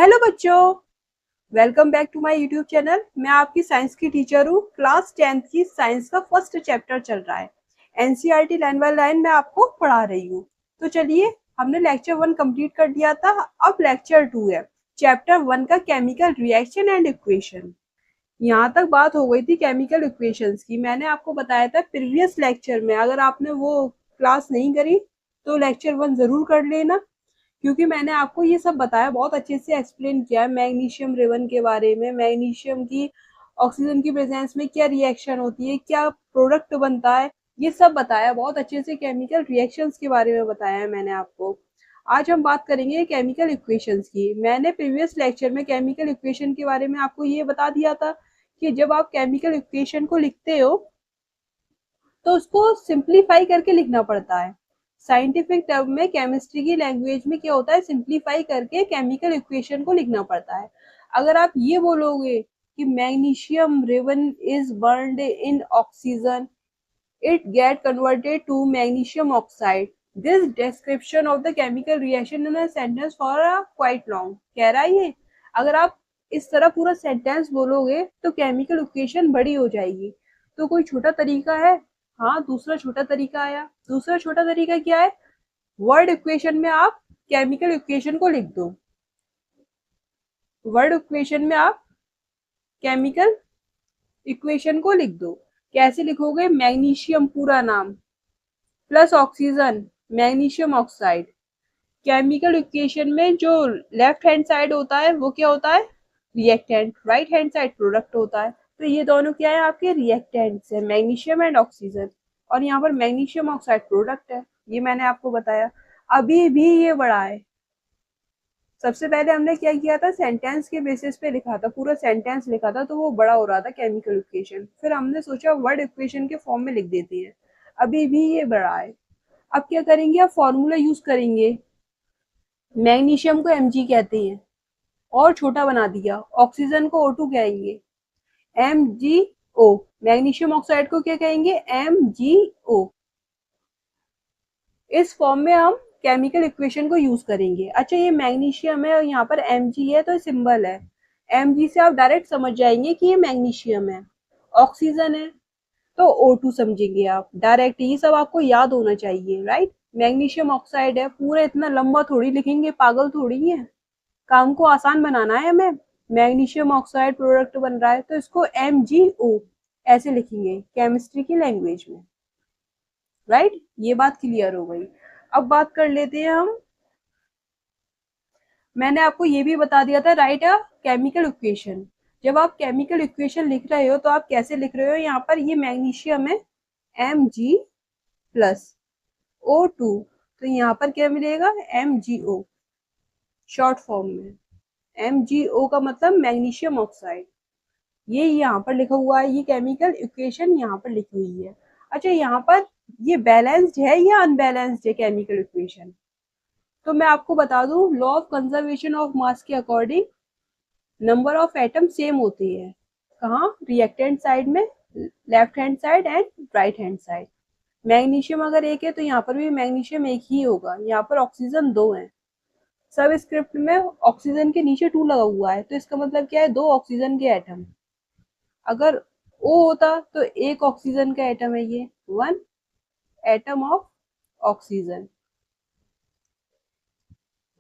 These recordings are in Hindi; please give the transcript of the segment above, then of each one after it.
हेलो बच्चों, welcome back to my YouTube channel. मैं आपकी साइंस की टीचर हूँ। क्लास 10th की साइंस का फर्स्ट चैप्टर चल रहा है। एनसीईआरटी लाइन बाय लाइन मैं आपको पढ़ा रही हूँ। तो चलिए, हमने लेक्चर 1 कंप्लीट कर दिया था। अब लेक्चर 2 है, चैप्टर 1 का केमिकल रिएक्शन एंड इक्वेशन। यहाँ तक बात हो गई थी केमिकल इक्वेशंस की। मैंने आपको बताया था प्रीवियस लेक्चर में, अगर आपने वो क्लास नहीं करी तो लेक्चर 1 जरूर कर लेना, क्योंकि मैंने आपको ये सब बताया, बहुत अच्छे से एक्सप्लेन किया है मैग्नीशियम रेवन के बारे में, मैग्नीशियम की ऑक्सीजन की प्रेजेंस में क्या रिएक्शन होती है, क्या प्रोडक्ट बनता है, ये सब बताया बहुत अच्छे से। केमिकल रिएक्शंस के बारे में बताया है मैंने आपको। आज हम बात करेंगे केमिकल इक्वेशंस की। मैंने प्रीवियस लेक्चर में केमिकल इक्वेशन के बारे में आपको ये बता दिया था कि जब आप केमिकल इक्वेशन को लिखते हो तो उसको सिंप्लीफाई करके लिखना पड़ता है। साइंटिफिक टर्म में, केमिस्ट्री की लैंग्वेज में क्या होता है, सिंप्लीफाई करके केमिकल इक्वेशन को लिखना पड़ता है। अगर आप ये बोलोगे कि magnesium ribbon is burned in oxygen, it get converted to magnesium oxide. This description of the chemical reaction in a sentence for a quite long, कह रहा है ये। अगर आप इस तरह पूरा सेंटेंस बोलोगे तो केमिकल इक्वेशन बड़ी हो जाएगी। तो कोई छोटा तरीका है? हाँ, दूसरा छोटा तरीका आया। दूसरा छोटा तरीका क्या है? वर्ड इक्वेशन में आप केमिकल इक्वेशन को लिख दो। वर्ड इक्वेशन में आप केमिकल इक्वेशन को लिख दो। कैसे लिखोगे? मैग्नीशियम पूरा नाम plus oxygen, magnesium oxide. Chemical equation में जो लेफ्ट हैंड साइड होता है वो क्या होता है? Reactant. Right hand side product होता है। तो ये दोनों क्या है? आपके रिएक्टेंट्स है, मैग्नीशियम एंड ऑक्सीजन। और यहाँ पर मैग्नीशियम ऑक्साइड प्रोडक्ट है, ये मैंने आपको बताया। अभी भी ये बड़ा है। सबसे पहले हमने क्या किया था? सेंटेंस के बेसिस पे लिखा था, पूरा सेंटेंस लिखा था, तो वो बड़ा हो रहा था केमिकल इक्वेशन। फिर हमने सोचा वर्ड इक्वेशन के फॉर्म में लिख देते हैं। अभी भी ये बड़ा है। अब क्या करेंगे? अब फॉर्मूला यूज करेंगे। मैग्नीशियम को Mg कहते हैं और छोटा बना दिया। ऑक्सीजन को O2 कहेंगे, MgO। मैग्नीशियम ऑक्साइड को क्या कहेंगे? MgO। इस फॉर्म में हम केमिकल इक्वेशन को यूज करेंगे। अच्छा, ये मैग्नीशियम है और यहाँ पर Mg है तो सिंबल है। Mg से आप डायरेक्ट समझ जाएंगे कि ये मैग्नीशियम है। ऑक्सीजन है तो O2 समझेंगे आप डायरेक्ट। ये सब आपको याद होना चाहिए, राइट। मैग्नीशियम ऑक्साइड है, पूरा इतना लंबा थोड़ी लिखेंगे, पागल थोड़ी है। काम को आसान बनाना है हमें। मैग्नीशियम ऑक्साइड प्रोडक्ट बन रहा है तो इसको MgO ऐसे लिखेंगे केमिस्ट्री की लैंग्वेज में, राइट। ये बात क्लियर हो गई। अब बात कर लेते हैं हम। मैंने आपको ये भी बता दिया था, राइट अ केमिकल इक्वेशन। जब आप केमिकल इक्वेशन लिख रहे हो तो आप कैसे लिख रहे हो? यहाँ पर ये मैग्नीशियम है, Mg प्लस O2, तो यहाँ पर क्या मिलेगा? MgO शॉर्ट फॉर्म में। MgO का मतलब मैग्नीशियम ऑक्साइड। ये यहाँ पर लिखा हुआ है, ये केमिकल इक्वेशन यहाँ पर लिखी हुई है। अच्छा, यहाँ पर ये बैलेंस्ड है या अनबैलेंस्ड है केमिकल इक्वेशन? तो मैं आपको बता दूं, law of conservation of mass के according number of atom same होती है। कहाँ? रिएक्टेंट साइड में, left hand side and right hand side. Magnesium अगर एक है तो यहाँ पर भी मैग्नीशियम एक ही होगा। यहाँ पर ऑक्सीजन 2 है। सब स्क्रिप्ट में ऑक्सीजन के नीचे 2 लगा हुआ है, तो इसका मतलब क्या है? 2 ऑक्सीजन के एटम। अगर O होता तो एक ऑक्सीजन का एटम है, ये 1 एटम ऑफ ऑक्सीजन,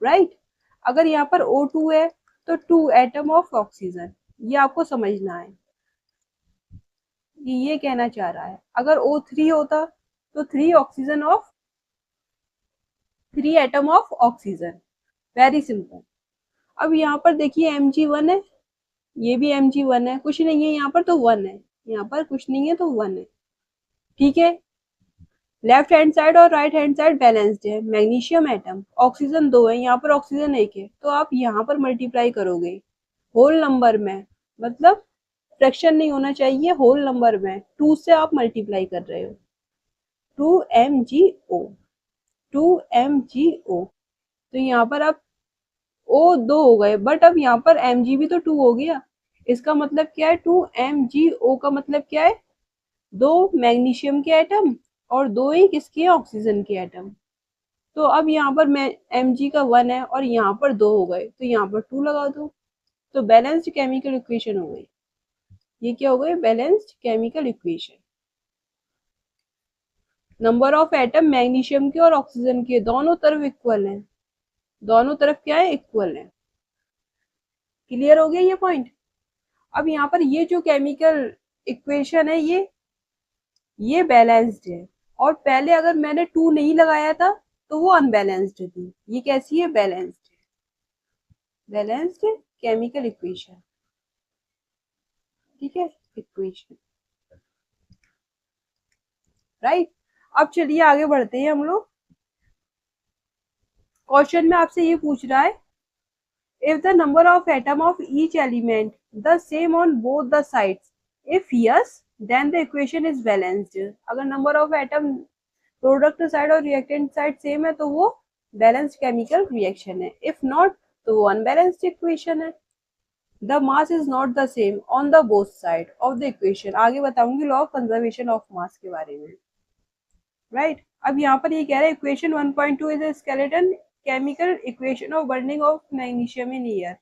राइट। अगर यहाँ पर O2 है तो 2 एटम ऑफ ऑक्सीजन। ये आपको समझना है, ये कहना चाह रहा है। अगर O3 होता तो 3 oxygen of 3 atom of oxygen. Very simple. अब यहाँ पर देखिए Mg1 है, ये भी Mg1 है, कुछ नहीं है यहाँ पर तो 1 है, यहाँ पर कुछ नहीं है तो 1 है, ठीक है। लेफ्ट हैंड साइड और राइट हैंड साइड बैलेंस्ड है। मैग्नीशियम एटम, ऑक्सीजन 2 है, यहाँ पर ऑक्सीजन 1 है, तो आप यहाँ पर मल्टीप्लाई करोगे होल नंबर में, मतलब फ्रैक्शन नहीं होना चाहिए, होल नंबर में 2 से आप मल्टीप्लाई कर रहे हो। 2MgO, 2MgO। तो यहाँ पर आप O 2 हो गए, बट अब यहाँ पर Mg भी तो 2 हो गया। इसका मतलब क्या है? 2MgO का मतलब क्या है? 2 मैग्नीशियम के एटम और 2 ही किसके? ऑक्सीजन के एटम। तो अब यहाँ पर मैं Mg का 1 है और यहाँ पर 2 हो गए, तो यहाँ पर 2 लगा दो, तो बैलेंस्ड केमिकल इक्वेशन हो गई। ये क्या हो गई? Balanced chemical equation. Number of atom magnesium के और ऑक्सीजन के दोनों तरफ इक्वल हैं, दोनों तरफ क्या है? इक्वल है। क्लियर हो गया ये पॉइंट? अब यहाँ पर ये जो केमिकल इक्वेशन है ये बैलेंस्ड है, और पहले अगर मैंने 2 नहीं लगाया था तो वो अनबैलेंस्ड थी। ये कैसी है? बैलेंस्ड है, बैलेंस्ड केमिकल इक्वेशन। ठीक है, इक्वेशन, राइट। अब चलिए आगे बढ़ते हैं हम लोग। क्वेश्चन में आपसे ये पूछ रहा है, if the number of atom of each element the same on both the sides, if yes then the equation is balanced। अगर number of atom product side और रिएक्टेंट साइड सेम है तो वो बैलेंस्ड केमिकल रिएक्शन है, इफ नॉट तो वो अनबैलेंस्ड इक्वेशन है। The mass is not the same on the both side of the equation. आगे बताऊंगी law of conservation of mass के बारे में, राइट। अब यहाँ पर ये कह रहा है equation 1.2 is a skeleton chemical equation of burning of magnesium in air,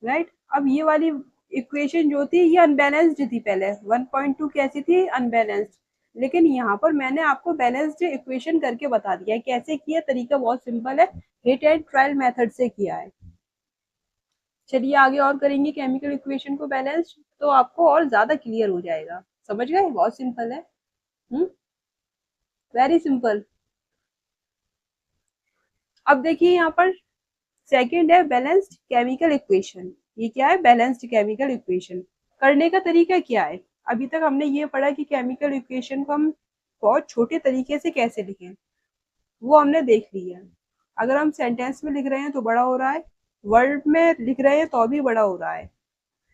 right. अब ये वाली इक्वेशन जो थी ये अनबैलेंस्ड थी पहले, 1.2 कैसी थी? अनबैलेंस्ड। लेकिन यहाँ पर मैंने आपको बैलेंस्ड इक्वेशन करके बता दिया है। कैसे किया? तरीका बहुत सिंपल है, हिट एंड ट्रायल मेथड से किया है। चलिए आगे और करेंगे केमिकल इक्वेशन को बैलेंस्ड, तो आपको और ज्यादा क्लियर हो जाएगा। समझ गए? बहुत सिंपल है, वेरी सिंपल। अब देखिए यहाँ पर सेकंड है बैलेंस्ड केमिकल इक्वेशन। ये क्या है? Balanced chemical equation. करने का तरीका क्या है? अभी तक हमने ये पढ़ा कि केमिकल इक्वेशन को हम बहुत छोटे तरीके से कैसे लिखें, वो हमने देख लिया। अगर हम सेंटेंस में लिख रहे हैं तो बड़ा हो रहा है, वर्ड में लिख रहे हैं तो भी बड़ा हो रहा है।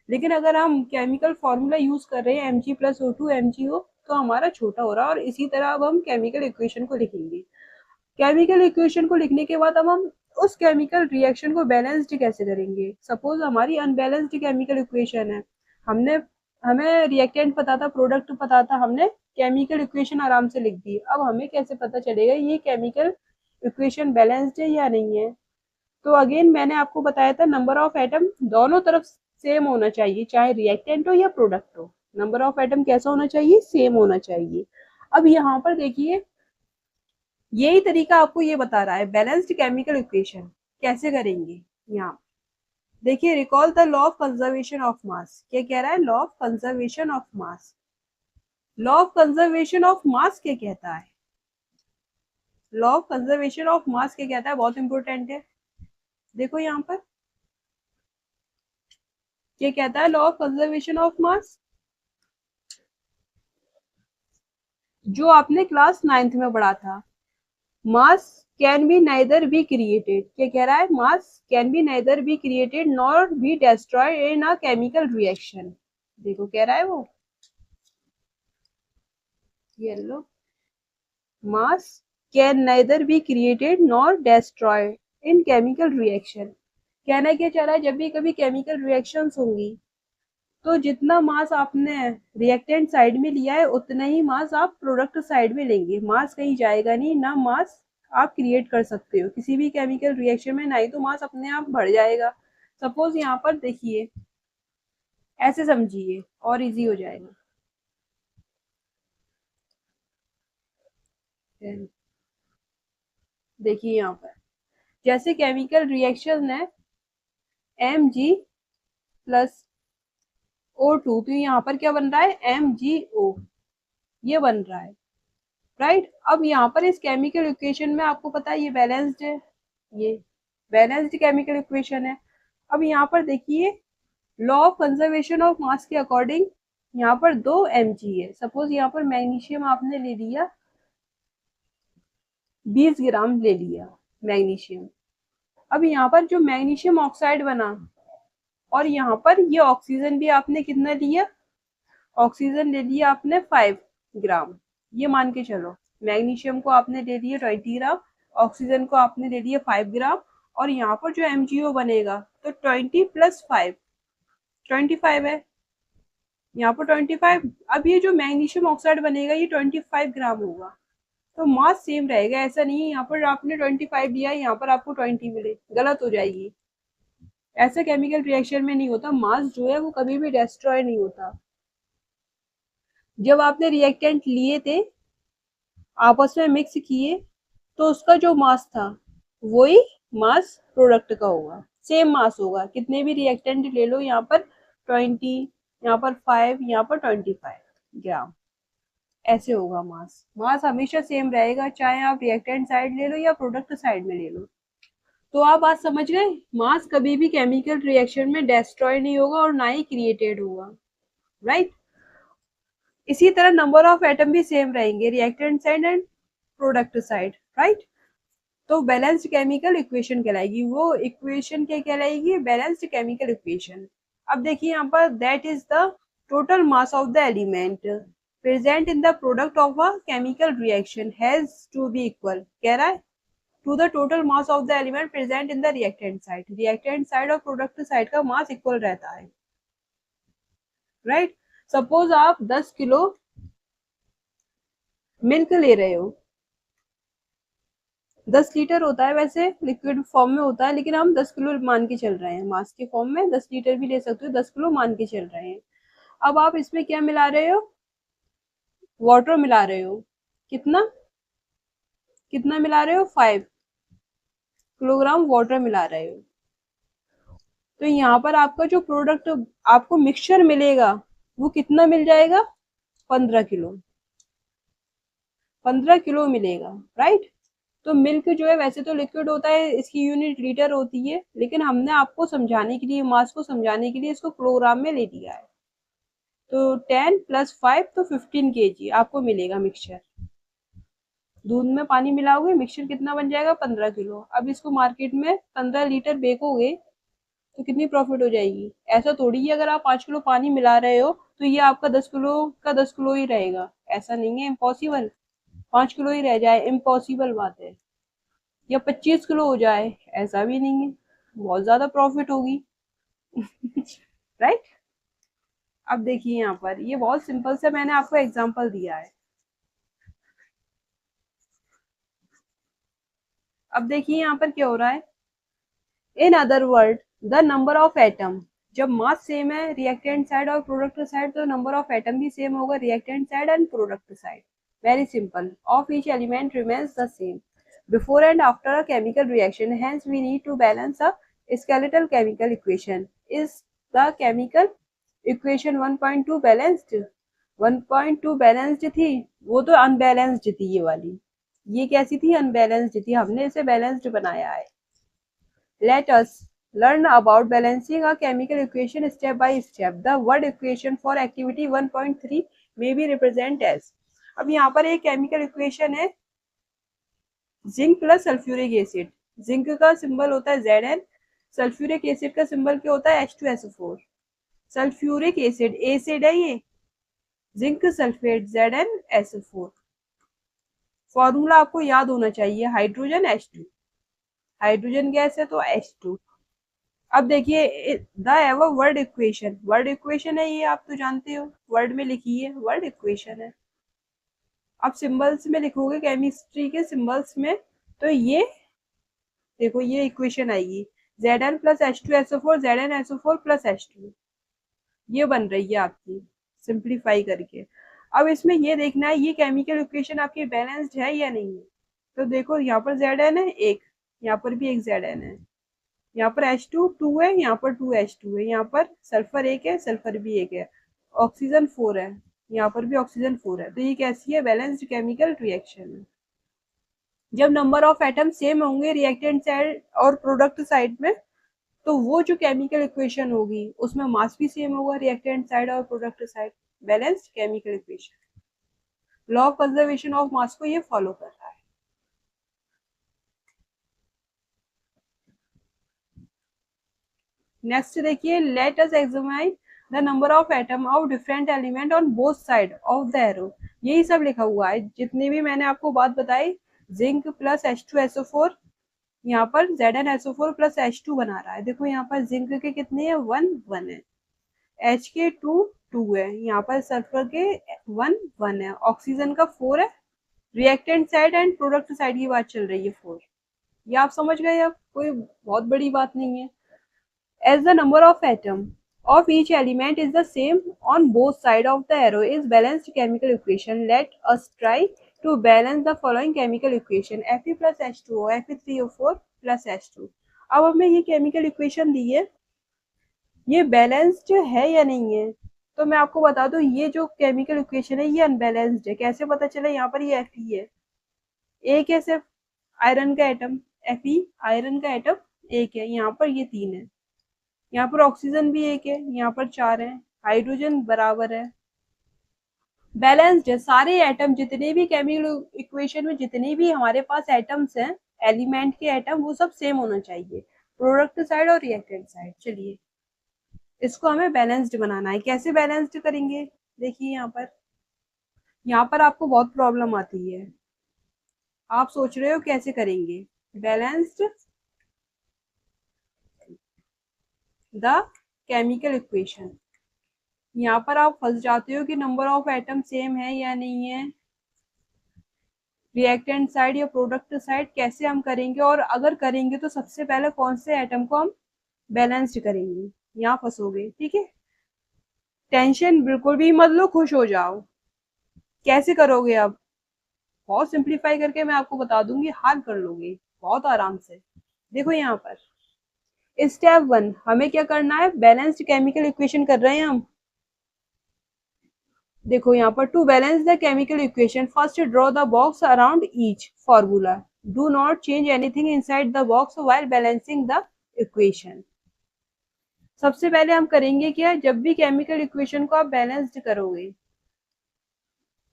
लेकिन अगर हम केमिकल फॉर्मूला यूज कर रहे हैं Mg+O2 MgO, तो हमारा छोटा हो रहा है। और इसी तरह अब हम केमिकल इक्वेशन को लिखेंगे। केमिकल इक्वेशन को लिखने के बाद अब हम उस केमिकल रिएक्शन को बैलेंस्ड कैसे करेंगे। सपोज हमारी अनबैलेंस्ड केमिकल इक्वेशन है, हमने हमें रिएक्टेंट पता था, प्रोडक्ट पता था, हमने केमिकल इक्वेशन आराम से लिख दी। अब हमें कैसे पता चलेगा ये केमिकल इक्वेशन बैलेंस्ड है या नहीं है? तो अगेन मैंने आपको बताया था नंबर ऑफ एटम दोनों तरफ सेम होना चाहिए, चाहे रिएक्टेंट हो या प्रोडक्ट हो। नंबर ऑफ एटम कैसा होना चाहिए? सेम होना चाहिए। अब यहाँ पर देखिए यही तरीका आपको ये बता रहा है बैलेंस्ड केमिकल इक्वेशन कैसे करेंगे। यहाँ देखिए, recall the law of conservation of मास। क्या कह रहा है? Law of conservation of mass. Law of conservation of मास क्या कहता है? लॉ ऑफ कंजर्वेशन ऑफ मास क्या कहता है? बहुत इंपॉर्टेंट है। देखो यहाँ पर क्या कहता है law of conservation of mass, जो आपने क्लास 9th में पढ़ा था। Mass can be neither be created. क्या कह रहा है? Mass can be neither be created nor be destroyed in a chemical reaction. देखो कह रहा है वो, ये लो, mass can neither be created nor destroyed in chemical reaction. कहना क्या चाह रहा है? जब भी कभी केमिकल रिएक्शंस होंगी तो जितना मास आपने रिएक्टेंट साइड में लिया है उतना ही मास आप प्रोडक्ट साइड में लेंगे। मास कहीं जाएगा नहीं, ना मास आप क्रिएट कर सकते हो किसी भी केमिकल रिएक्शन में, ना ही तो मास अपने आप बढ़ जाएगा। सपोज यहाँ पर देखिए, ऐसे समझिए और इजी हो जाएगा। देखिए यहाँ पर जैसे केमिकल रिएक्शन है Mg+O2, तो यहाँ पर क्या बन रहा है? MgO, ये बन रहा है, राइट। अब यहाँ पर इस केमिकल इक्वेशन में आपको पता है ये बैलेंस्ड है, ये बैलेंस्ड केमिकल इक्वेशन है। अब यहाँ पर देखिए law of conservation of mass के अकॉर्डिंग यहाँ पर 2 Mg है। सपोज यहाँ पर मैग्नीशियम आपने ले लिया 20 ग्राम ले लिया मैग्नीशियम। अब यहाँ पर जो मैग्नीशियम ऑक्साइड बना, और यहाँ पर ये ऑक्सीजन भी आपने कितना लिया? ऑक्सीजन ले लिया आपने 5 ग्राम। ये मान के चलो मैग्नीशियम को आपने ले लिया 20 ग्राम, ऑक्सीजन को आपने ले लिया 5 ग्राम, और यहाँ पर जो MgO बनेगा तो 20 + 5 25 है। यहाँ पर 25। अब ये जो मैग्नीशियम ऑक्साइड बनेगा ये 25 ग्राम होगा, तो मास सेम रहेगा। ऐसा नहीं है यहाँ पर आपने 25 दिया है, यहाँ पर आपको 20 मिले, गलत हो जाएगी। ऐसा केमिकल रिएक्शन में नहीं होता। मास जो है वो कभी भी डिस्ट्रॉय नहीं होता। जब आपने रिएक्टेंट लिए थे, आपस में मिक्स किए, तो उसका जो मास था वही मास प्रोडक्ट का होगा, सेम मास होगा। कितने भी रिएक्टेंट ले लो, यहाँ पर 20, यहाँ पर 5, यहाँ पर 25 ग्राम, ऐसे होगा मास। मास हमेशा सेम रहेगा, चाहे आप रिएक्टेंट साइड ले लो या प्रोडक्ट साइड में ले लो। तो आप बात समझ गए, मास कभी भी केमिकल रिएक्शन में डिस्ट्रॉय नहीं होगा और ना ही क्रिएटेड होगा, राइट। इसी तरह नंबर ऑफ एटम भी सेम रहेंगे, reactant side and product side, right. तो बैलेंस्ड केमिकल इक्वेशन कहलाएगी वो। इक्वेशन क्या कहलाएगी? Balanced chemical equation. अब देखिए यहाँ पर, that is the total mass of the element present in the product of a chemical reaction has to be equal, कह रहा है, to the total mass of the element present in the reactant side. Reactant side और प्रोडक्ट साइड का मास इक्वल रहता है, राइट। सपोज आप 10 किलो मिल्क ले रहे हो, 10 लीटर होता है वैसे, लिक्विड फॉर्म में होता है, लेकिन हम 10 किलो मान के चल रहे हैं। मास के फॉर्म में 10 लीटर भी ले सकते हो, 10 किलो मान के चल रहे हैं। अब आप इसमें क्या मिला रहे हो? वाटर मिला रहे हो। कितना कितना मिला रहे हो? 5 किलोग्राम वाटर मिला रहे हो। तो यहाँ पर आपका जो प्रोडक्ट आपको मिक्सचर मिलेगा वो कितना मिल जाएगा? 15 किलो, 15 किलो मिलेगा, राइट। तो मिल्क जो है वैसे तो लिक्विड होता है, इसकी यूनिट लीटर होती है, लेकिन हमने आपको समझाने के लिए, मास को समझाने के लिए इसको किलोग्राम में ले लिया है। तो 10 + 5 तो 15 kg आपको मिलेगा मिक्सचर। दूध में पानी मिलाओगे, मिक्सचर कितना बन जाएगा? 15 किलो। अब इसको मार्केट में 15 लीटर बेचोगे तो कितनी प्रॉफिट हो जाएगी? ऐसा थोड़ी है अगर आप 5 किलो पानी मिला रहे हो तो ये आपका 10 किलो का 10 किलो ही रहेगा, ऐसा नहीं है, इम्पॉसिबल। 5 किलो ही रह जाए, इम्पॉसिबल बात है। या 25 किलो हो जाए, ऐसा भी नहीं है, बहुत ज्यादा प्रॉफिट होगी। राइट। अब देखिए यहाँ पर, ये बहुत सिंपल से मैंने आपको एग्जांपल दिया है। अब देखिए यहाँ पर क्या हो रहा है। In other word, the number of atom, जब मास सेम है रिएक्टेंट साइड और प्रोडक्ट साइड, तो नंबर ऑफ एटम भी सेम होगा reactant side and product side. Very simple. Of each element remains the same before and after a chemical reaction, hence we need to balance a skeletal chemical equation. Is the chemical equation 1.2 balanced? 1.2 balanced थी? वो तो अनबैलेंस्ड थी ये वाली। ये कैसी थी? अनबैलेंस्ड थी, हमने इसे बैलेंस्ड बनाया है। Let us learn about balancing a chemical equation step by step. The word equation for activity 1.3 may be represent as, अब यहाँ पर एक केमिकल इक्वेशन है, zinc plus sulphuric acid. Zinc का सिंबल होता है Zn, सल्फ्यूरिक एसिड का सिंबल क्या होता है? H2SO4। सल्फ्यूरिक एसिड एसिड है ये, जिंक सल्फेट ZnSO4। फॉर्मूला आपको याद होना चाहिए, हाइड्रोजन H2, हाइड्रोजन गैस है तो H2। अब देखिए the ever word equation, word equation है ये, आप तो जानते हो, वर्ड में लिखी है, वर्ड इक्वेशन है। अब सिंबल्स में लिखोगे केमिस्ट्री के सिंबल्स में, तो ये देखो ये इक्वेशन आएगी, Zn + H2SO4 ZnSO4 + H2, ये बन रही है आपकी सिंप्लीफाई करके। अब इसमें ये देखना है ये केमिकल इक्वेशन आपकी बैलेंस्ड है या नहीं है। तो देखो यहाँ पर Zn है एक, यहाँ पर भी एक Zn है, यहाँ पर H2 2 है, यहाँ पर 2H2 है, यहाँ पर सल्फर एक है, सल्फर भी एक है, ऑक्सीजन 4 है, यहाँ पर भी ऑक्सीजन 4 है। तो ये कैसी है? बैलेंस्ड केमिकल रिएक्शन है। जब नंबर ऑफ एटम सेम होंगे रिएक्टेंट साइड और प्रोडक्ट साइड में, तो वो जो केमिकल इक्वेशन होगी उसमें मास भी सेम होगा रिएक्टेंट साइड और product side. Balanced chemical equation. Law of conservation of मास को ये फॉलो कर रहा है। नेक्स्ट देखिए, let us examine the number of atom of different element on both side of the arrow. यही सब लिखा हुआ है जितने भी मैंने आपको बात बताई। जिंक प्लस H2SO4, यहाँ पर ZnSO4 + H2 बना रहा है। देखो यहाँ पर जिंक के कितने हैं? 1 1 है, H के 2 2 है, यहाँ पर सल्फर के 1 1 है, ऑक्सीजन का 4 है, reactant side and product side की बात चल रही है 4। ये आप समझ गए, अब कोई बहुत बड़ी बात नहीं है। As the number of atom of each element is the same on both sides of the arrow is balanced chemical equation. Let us try to balance the following chemical equation: Fe plus H2O, Fe3O4 plus H2। अब हमें ये केमिकल इक्वेशन दी है, ये बैलेंस्ड है या नहीं है? तो मैं आपको बता दूं, ये जो केमिकल इक्वेशन है ये अनबैलेंस्ड है। कैसे पता चला? यहाँ पर ये Fe है, एक है सिर्फ आयरन का एटम, Fe आयरन का एटम एक है, यहाँ पर ये 3 है, यहाँ पर ऑक्सीजन भी एक है, यहाँ पर 4 है, हाइड्रोजन बराबर है, बैलेंस्ड है। सारे एटम, जितने भी केमिकल इक्वेशन में जितने भी हमारे पास एटम्स हैं, एलिमेंट के एटम, वो सब सेम होना चाहिए, प्रोडक्ट साइड और रिएक्टेंट साइड। चलिए इसको हमें बैलेंस्ड बनाना है। कैसे बैलेंस्ड करेंगे? देखिए यहाँ पर आपको बहुत प्रॉब्लम आती है। आप सोच रहे हो कैसे करेंगे बैलेंस्ड द केमिकल इक्वेशन। यहाँ पर आप फंस जाते हो कि नंबर ऑफ एटम सेम है या नहीं है, रिएक्टेंट साइड या प्रोडक्ट साइड कैसे हम करेंगे, और अगर करेंगे तो सबसे पहले कौन से एटम को हम बैलेंस्ड करेंगे, यहाँ फंसोगे। ठीक है, टेंशन बिल्कुल भी मत लो, खुश हो जाओ। कैसे करोगे? अब बहुत सिंप्लीफाई करके मैं आपको बता दूंगी, हाथ कर लोगे बहुत आराम से। देखो यहाँ पर स्टेप 1 हमें क्या करना है, बैलेंस्ड केमिकल इक्वेशन कर रहे हैं हम। देखो यहाँ पर to balance the chemical equation first draw the box around each formula, do not change anything inside the box while balancing the equation. सबसे पहले हम करेंगे क्या, जब भी केमिकल इक्वेशन को आप बैलेंस्ड करोगे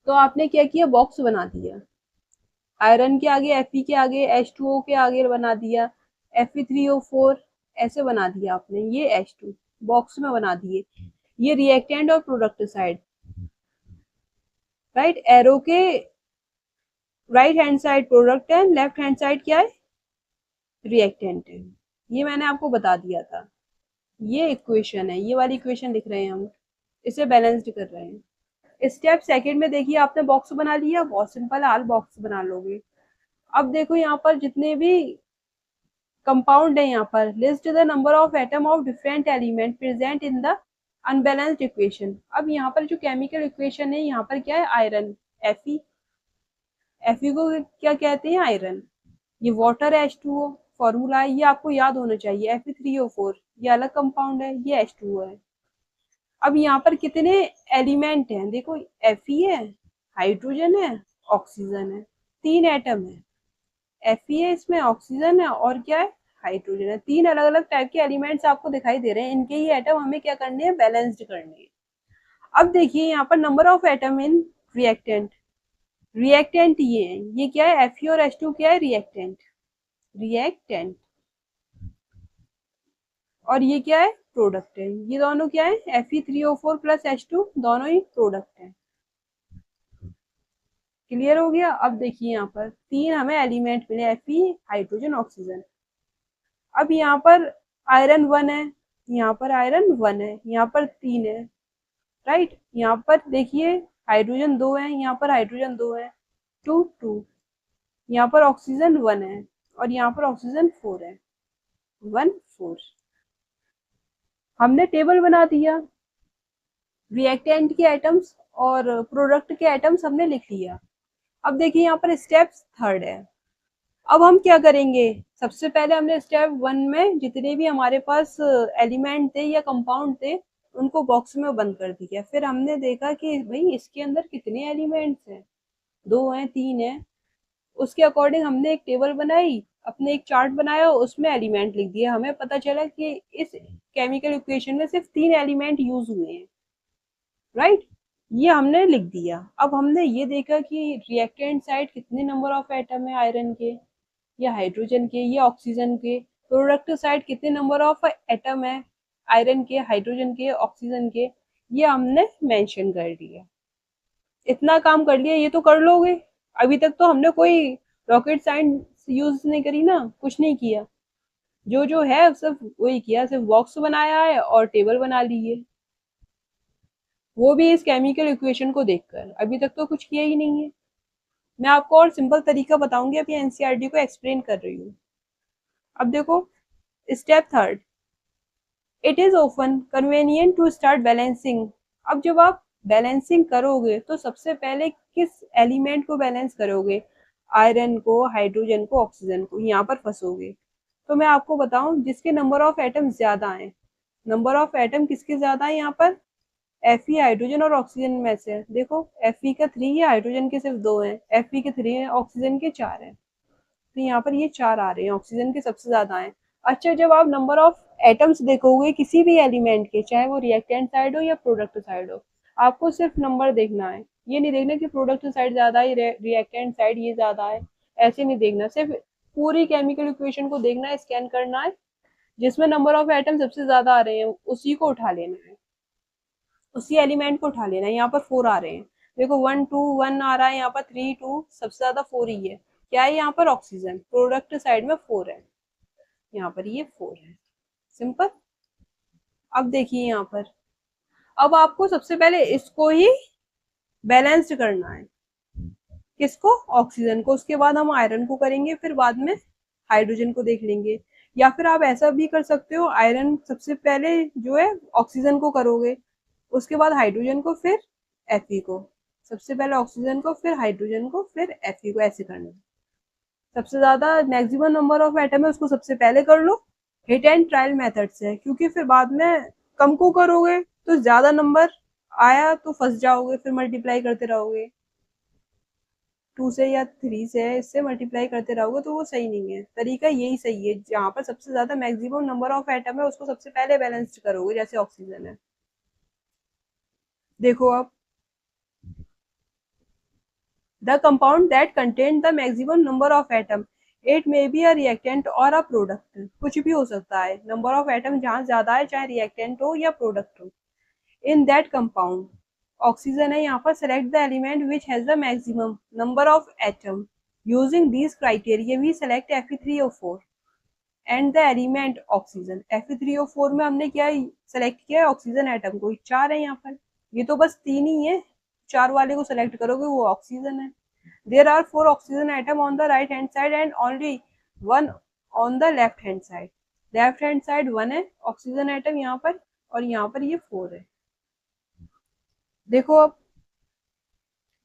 तो आपने क्या किया, बॉक्स बना दिया, आयरन के आगे Fe के आगे H2O के आगे बना दिया, Fe3O4 ऐसे बना दिया आपने, ये H2 बॉक्स में बना दिए। ये रिएक्टेंट और प्रोडक्ट साइड, राइट एरो के राइट हैंड साइड प्रोडक्ट है, लेफ्ट हैंड साइड क्या है, रिएक्टेंट है। ये मैंने आपको बता दिया था। ये इक्वेशन है, ये वाली इक्वेशन लिख रहे हैं हम, इसे बैलेंस्ड कर रहे हैं। स्टेप सेकंड में देखिए आपने बॉक्स बना लिया, बहुत सिंपल है, हाल बॉक्स बना लोगे। अब देखो यहाँ पर जितने भी कंपाउंड है, यहाँ पर list the number of atom of different element present in the unbalanced equation. अब यहाँ पर जो केमिकल इक्वेशन है, यहाँ पर क्या है, आयरन Fe, Fe को क्या कहते हैं, आयरन। ये वाटर H2O फॉर्मूला है, ये आपको याद होना चाहिए। Fe3O4 ये अलग कंपाउंड है, ये H2O है। अब यहाँ पर कितने एलिमेंट हैं, देखो Fe है, हाइड्रोजन है, ऑक्सीजन है, 3 एटम है। Fe है, इसमें ऑक्सीजन है और क्या है, हाइड्रोजन है। 3 अलग अलग टाइप के एलिमेंट्स आपको दिखाई दे रहे हैं, इनके ही एटम हमें क्या करने हैं, बैलेंस्ड करने हैं। अब देखिए यहाँ पर number of atom in reactant, reactant ये है, ये क्या है, Fe और H2 क्या है, रिएक्टेंट, रिएक्टेंट, और ये क्या है, प्रोडक्ट है। ये दोनों क्या है, Fe3O4 प्लस H2 दोनों ही प्रोडक्ट है। क्लियर हो गया? अब देखिए यहाँ पर 3 हमें एलिमेंट मिले, Fe, हाइड्रोजन, ऑक्सीजन। अब यहाँ पर आयरन 1 है, यहाँ पर आयरन 1 है, यहाँ पर 3 है, राइट। यहाँ पर देखिए हाइड्रोजन 2 है, यहाँ पर हाइड्रोजन 2 है, 2 2। यहाँ पर ऑक्सीजन 1 है और यहाँ पर ऑक्सीजन 4 है, 1 4। हमने टेबल बना दिया, रिएक्टेंट के एटम्स और प्रोडक्ट के एटम्स हमने लिख लिया। अब देखिए यहाँ पर स्टेप थर्ड है। अब हम क्या करेंगे, सबसे पहले हमने स्टेप 1 में जितने भी हमारे पास एलिमेंट थे या कंपाउंड थे उनको बॉक्स में बंद कर दिया। फिर हमने देखा कि भाई इसके अंदर कितने एलिमेंट्स हैं, 2 हैं, 3 हैं। उसके अकॉर्डिंग हमने एक टेबल बनाई, अपने एक चार्ट बनाया, उसमें एलिमेंट लिख दिया। हमें पता चला कि इस केमिकल इक्वेशन में सिर्फ 3 एलिमेंट यूज हुए हैं, राइट। ये हमने लिख दिया। अब हमने ये देखा कि रिएक्टेंट साइड कितने नंबर ऑफ एटम है, आयरन के या हाइड्रोजन के या ऑक्सीजन के। प्रोडक्ट साइड कितने नंबर ऑफ एटम है, आयरन के, हाइड्रोजन के, ऑक्सीजन के, ये हमने मेंशन कर दिया। इतना काम कर लिया, ये तो कर लोगे। अभी तक तो हमने कोई रॉकेट साइंस यूज नहीं करी ना, कुछ नहीं किया। जो जो है सिर्फ वही किया, सिर्फ बॉक्स बनाया है और टेबल बना ली है, वो भी इस केमिकल इक्वेशन को देखकर। अभी तक तो कुछ किया ही नहीं है। मैं आपको और सिंपल तरीका बताऊंगी, अभी एनसीईआरटी को एक्सप्लेन कर रही हूँ। अब देखो, step third, it is often convenient to start balancing. अब जब आप बैलेंसिंग करोगे तो सबसे पहले किस एलिमेंट को बैलेंस करोगे? आयरन को, हाइड्रोजन को, ऑक्सीजन को, यहाँ पर फंसोगे। तो मैं आपको बताऊं, जिसके नंबर ऑफ एटम ज्यादा हैं, नंबर ऑफ एटम किसके ज्यादा है यहाँ पर? Fe हाइड्रोजन और ऑक्सीजन में से। देखो, Fe का 3 है, हाइड्रोजन के सिर्फ 2 हैं, Fe के 3 है, ऑक्सीजन के 4 हैं। तो यहाँ पर ये 4 आ रहे हैं, ऑक्सीजन के सबसे ज्यादा हैं। अच्छा, जब आप नंबर ऑफ एटम्स देखोगे किसी भी एलिमेंट के, चाहे वो रिएक्टेंट साइड हो या प्रोडक्ट साइड हो, आपको सिर्फ नंबर देखना है। ये नहीं देखना कि प्रोडक्ट साइड ज्यादा है, रिएक्टेंट साइड ये ज्यादा है, ऐसे नहीं देखना। सिर्फ पूरी केमिकल इक्वेशन को देखना है, स्कैन करना है, जिसमें नंबर ऑफ एटम सबसे ज्यादा आ रहे हैं उसी को उठा लेना है, उसी एलिमेंट को उठा लेना है। यहाँ पर 4 आ रहे हैं, देखो 1 2 1 आ रहा है, यहाँ पर 3 2, सबसे ज्यादा 4 ही है। क्या है यहाँ पर? ऑक्सीजन। प्रोडक्ट साइड में 4 है, यहाँ पर ये 4 है। सिंपल। अब देखिए यहाँ पर, अब आपको सबसे पहले इसको ही बैलेंस्ड करना है। किसको? ऑक्सीजन को। उसके बाद हम आयरन को करेंगे, फिर बाद में हाइड्रोजन को देख लेंगे। या फिर आप ऐसा भी कर सकते हो, आयरन सबसे पहले जो है ऑक्सीजन को करोगे, उसके बाद हाइड्रोजन को, फिर Fe को। सबसे पहले ऑक्सीजन को, फिर हाइड्रोजन को, फिर Fe को, ऐसे करना है। सबसे ज्यादा मैक्सिमम नंबर ऑफ एटम है उसको सबसे पहले कर लो। हिट एंड ट्रायल मेथड से, क्योंकि फिर बाद में कम को करोगे तो ज्यादा नंबर आया तो फंस जाओगे, फिर मल्टीप्लाई करते रहोगे 2 से या 3 से, इससे मल्टीप्लाई करते रहोगे तो वो सही नहीं है। तरीका यही सही है, जहाँ पर सबसे ज्यादा मैक्सिमम नंबर ऑफ एटम है उसको सबसे पहले बैलेंस्ड करोगे, जैसे ऑक्सीजन है। देखो अब, the compound that contain the maximum number of atom, it may be a reactant or a product। कुछ भी हो सकता है, नंबर ऑफ एटम जहां ज्यादा है, चाहे रिएक्टेंट हो या प्रोडक्ट हो। इन दैट कंपाउंड, ऑक्सीजन है यहाँ पर, select the element which has the maximum number of atom. Using these criteria we select Fe3O4 and the element oxygen. Fe3O4 में हमने क्या सेलेक्ट किया है? ऑक्सीजन एटम को। 4 है यहाँ पर, ये तो बस 3 ही है, 4 वाले को सेलेक्ट करोगे, वो ऑक्सीजन है। There are 4 oxygen atom on the right hand side and only 1 on the left hand side। Left hand side 1 है ऑक्सीजन एटम यहाँ पर, और यहाँ पर ये 4 है। देखो अब,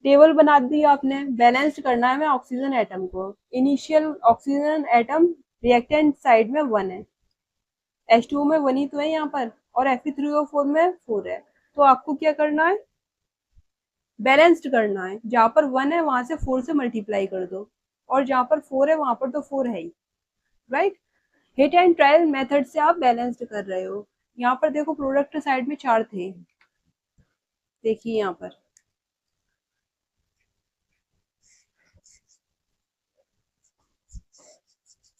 टेबल बना दी आपने, बैलेंस्ड करना है हमें ऑक्सीजन एटम को। Initial oxygen atom reactant side में 1 है, H2O में 1 ही तो है यहाँ पर, और Fe3O4 में 4 है। तो आपको क्या करना है? बैलेंस्ड करना है। जहां पर 1 है वहां से 4 से मल्टीप्लाई कर दो, और जहां पर 4 है वहां पर तो 4 है ही, right. Hit and trial method से आप बैलेंस्ड कर रहे हो। यहाँ पर देखो, प्रोडक्ट साइड में 4 थे, देखिए यहाँ पर,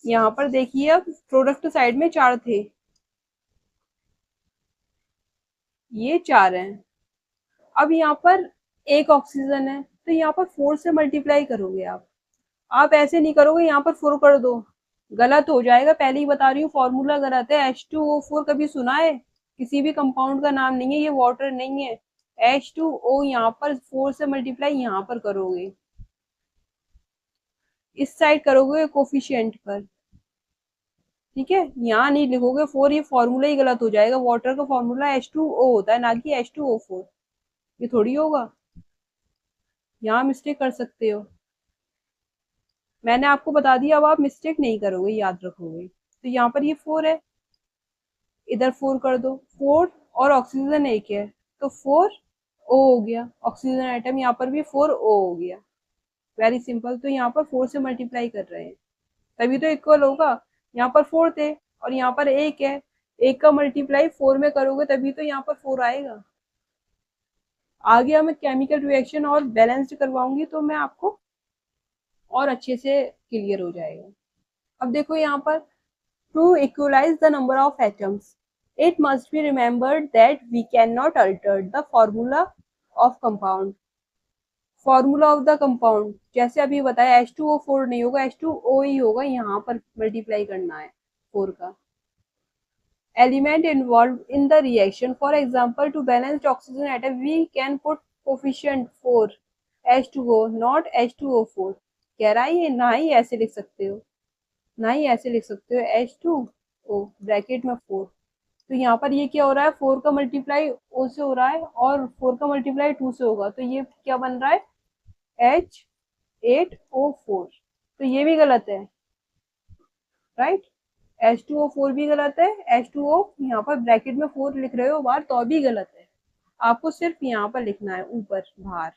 यहाँ पर देखिए, अब प्रोडक्ट साइड में 4 थे, ये 4 हैं। अब यहाँ पर एक ऑक्सीजन है, तो यहाँ पर 4 से मल्टीप्लाई करोगे आप ऐसे नहीं करोगे यहाँ पर 4 कर दो, गलत हो जाएगा। पहले ही बता रही हूँ, फॉर्मूला गलत है। H2O4 कभी सुना है? किसी भी कंपाउंड का नाम नहीं है, ये वाटर नहीं है। H2O यहाँ पर 4 से मल्टीप्लाई यहाँ पर करोगे, इस साइड करोगे कोफिशिएंट पर, ठीक है। यहाँ नहीं लिखोगे 4, ये फॉर्मूला ही गलत हो जाएगा। वाटर का फॉर्मूला H2O होता है, ना कि H2O4। ये थोड़ी होगा, यहाँ मिस्टेक कर सकते हो। मैंने आपको बता दिया, अब आप मिस्टेक नहीं करोगे, याद रखोगे। तो यहाँ पर ये 4 है, इधर 4 कर दो, 4 और ऑक्सीजन एक है तो 4O हो गया। ऑक्सीजन आइटम यहाँ पर भी 4O हो गया। Very simple. तो यहाँ पर 4 से मल्टीप्लाई कर रहे हैं, तभी तो इक्वल होगा। यहाँ पर 4 थे और यहाँ पर एक है, एक का मल्टीप्लाई 4 में करोगे तभी तो यहाँ पर 4 आएगा। आगे हमें केमिकल रिएक्शन और बैलेंस्ड करवाऊंगी तो मैं आपको और अच्छे से क्लियर हो जाएगा। अब देखो यहाँ पर, to equalize the number of atoms, it must be remembered that we cannot alter the formula of compound। Formula of the compound जैसे अभी बताया, H2O4 नहीं होगा, H2O ही होगा। यहाँ पर मल्टीप्लाई करना है 4 का। Element involve in the reaction, for example to balanced oxygen atom we can put coefficient 4 H2O not H2O4। कह रहा है ये ना ही ऐसे लिख सकते हो, ना ही ऐसे लिख सकते हो, H2O ब्रैकेट में 4। तो यहाँ पर ये क्या हो रहा है, 4 का मल्टीप्लाई O से हो रहा है और 4 का मल्टीप्लाई 2 से होगा, तो ये क्या बन रहा है, H8O4। तो ये भी गलत है, राइट। H2O4 भी गलत है, H2O यहाँ पर ब्रैकेट में 4 लिख रहे हो बाहर तो भी गलत है। आपको सिर्फ यहाँ पर लिखना है, ऊपर बाहर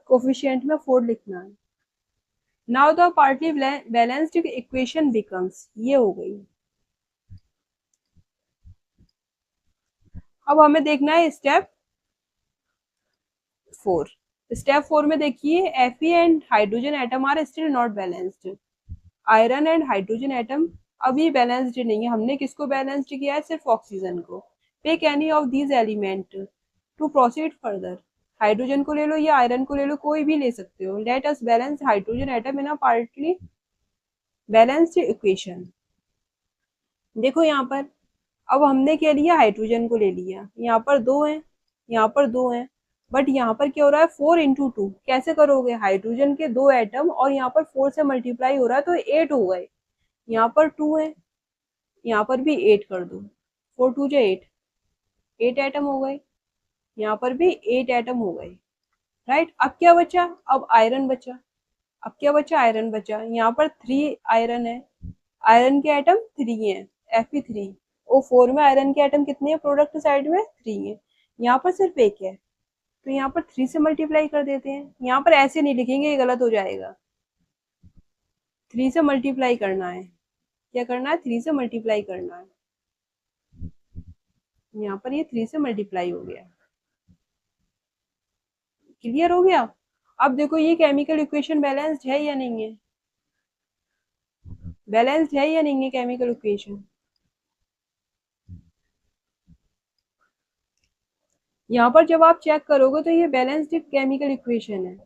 कोफिशिएंट में 4 लिखना है। Now the partly balanced equation becomes, ये हो गई। अब हमें देखना है स्टेप 4। स्टेप 4 में देखिए, Fe and hydrogen atom are still not balanced. Iron and hydrogen atom अभी बैलेंस्ड नहीं है। हमने किसको बैलेंस्ड किया है, सिर्फ ऑक्सीजन को। Pick any of these element to proceed further. Hydrogen को ले लो या आयरन को ले लो, कोई भी ले सकते हो। Let us balance hydrogen atom in a partly balanced equation. देखो यहाँ पर, अब हमने क्या लिया, हाइड्रोजन को ले लिया। यहाँ पर 2 हैं, यहाँ पर 2 हैं, बट यहाँ पर क्या हो रहा है, 4 × 2। कैसे करोगे, हाइड्रोजन के 2 एटम और यहाँ पर 4 से मल्टीप्लाई हो रहा है तो 8 हो गए। यहाँ पर 2 है, यहाँ पर भी 8 कर दो, 4 2 जा 8, 8 एटम हो गए। यहाँ पर भी 8 एटम हो गए, राइट। अब क्या बचा, अब आयरन बचा। अब क्या बचा, आयरन बचा। यहाँ पर 3 आयरन है, आयरन के एटम 3 है, Fe3O4 में आयरन के एटम कितने हैं, प्रोडक्ट साइड में 3 है। यहाँ पर सिर्फ 1 है, तो यहाँ पर 3 से मल्टीप्लाई कर देते हैं। यहाँ पर ऐसे नहीं लिखेंगे, ये गलत हो जाएगा। 3 से मल्टीप्लाई करना है, क्या करना है, 3 से मल्टीप्लाई करना है। यहाँ पर ये 3 से मल्टीप्लाई हो गया, क्लियर हो गया। अब देखो ये केमिकल इक्वेशन बैलेंस्ड है या नहीं है, बैलेंस्ड है या नहीं है केमिकल इक्वेशन। यहाँ पर जब आप चेक करोगे तो ये बैलेंस्ड केमिकल इक्वेशन है,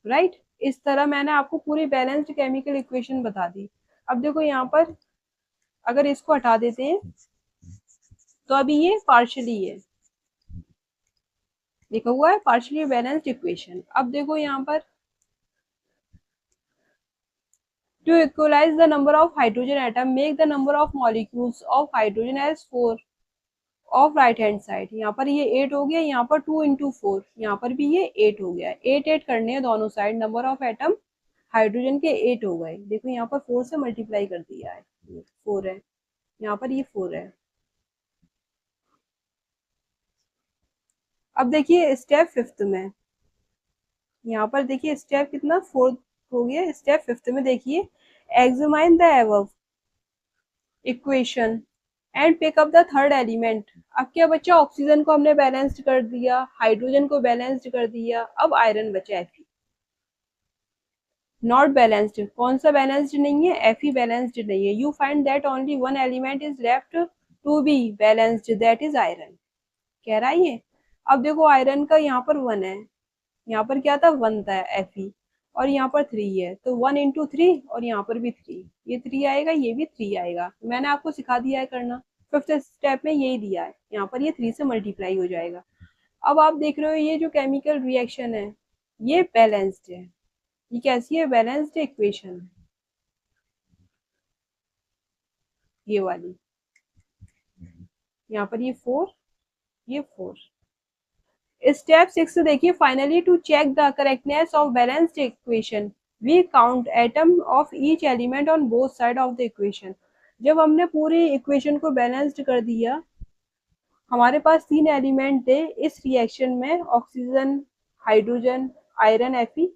राइट। इस तरह मैंने आपको पूरी बैलेंस्ड केमिकल इक्वेशन बता दी। अब देखो यहाँ पर अगर इसको हटा देते हैं तो अभी ये पार्शियली है, लिखा हुआ है पार्शियली बैलेंस्ड इक्वेशन। अब देखो यहाँ पर, to equalize the number of hydrogen atom make the number of molecules of hydrogen as 4 of right hand side। यहाँ पर ये 8 हो गया, यहाँ पर 2 × 4, यहाँ पर भी ये 8 हो गया। 8 8 करने हैं दोनों side, number of atom hydrogen के 8 हो गए। देखो यहाँ पर 4 से मल्टीप्लाई कर दिया है, 4 है, यहाँ पर ये 4 है। अब देखिए स्टेप 5 में, यहाँ पर देखिए स्टेप कितना, 4 हो गया। स्टेप 5 में देखिए, examine the above equation and pick up the third element. अब क्या बच्चा, ऑक्सीजन को हमने बैलेंस्ड कर दिया, हाइड्रोजन को बैलेंस्ड कर दिया, अब आयरन बचा Fe नॉट बैलेंस्ड। कौन सा बैलेंस्ड नहीं है, Fe बैलेंस्ड नहीं है। You find that only one element is left to be balanced, that is iron, कह रहा है ये। अब देखो आयरन का यहाँ पर 1 है, यहाँ पर क्या था, 1 था Fe, और यहाँ पर 3 है, तो 1 × 3 और यहाँ पर भी 3, ये 3 आएगा, ये भी 3 आएगा। मैंने आपको सिखा दिया है करना, 5th स्टेप में यही दिया है। यहाँ पर ये 3 से मल्टीप्लाई हो जाएगा। अब आप देख रहे हो ये जो केमिकल रिएक्शन है ये बैलेंस्ड है। ये कैसी है, बैलेंस्ड इक्वेशन, ये वाली। यहाँ पर ये 4, ये 4। स्टेप 6 देखिए, finally to check the correctness of balanced equation we count atom of each element on both side of the equation. जब हमने पूरी इक्वेशन को बैलेंस्ड कर दिया, हमारे पास 3 एलिमेंट थे इस रिएक्शन में, ऑक्सीजन, हाइड्रोजन, आयरन, Fe,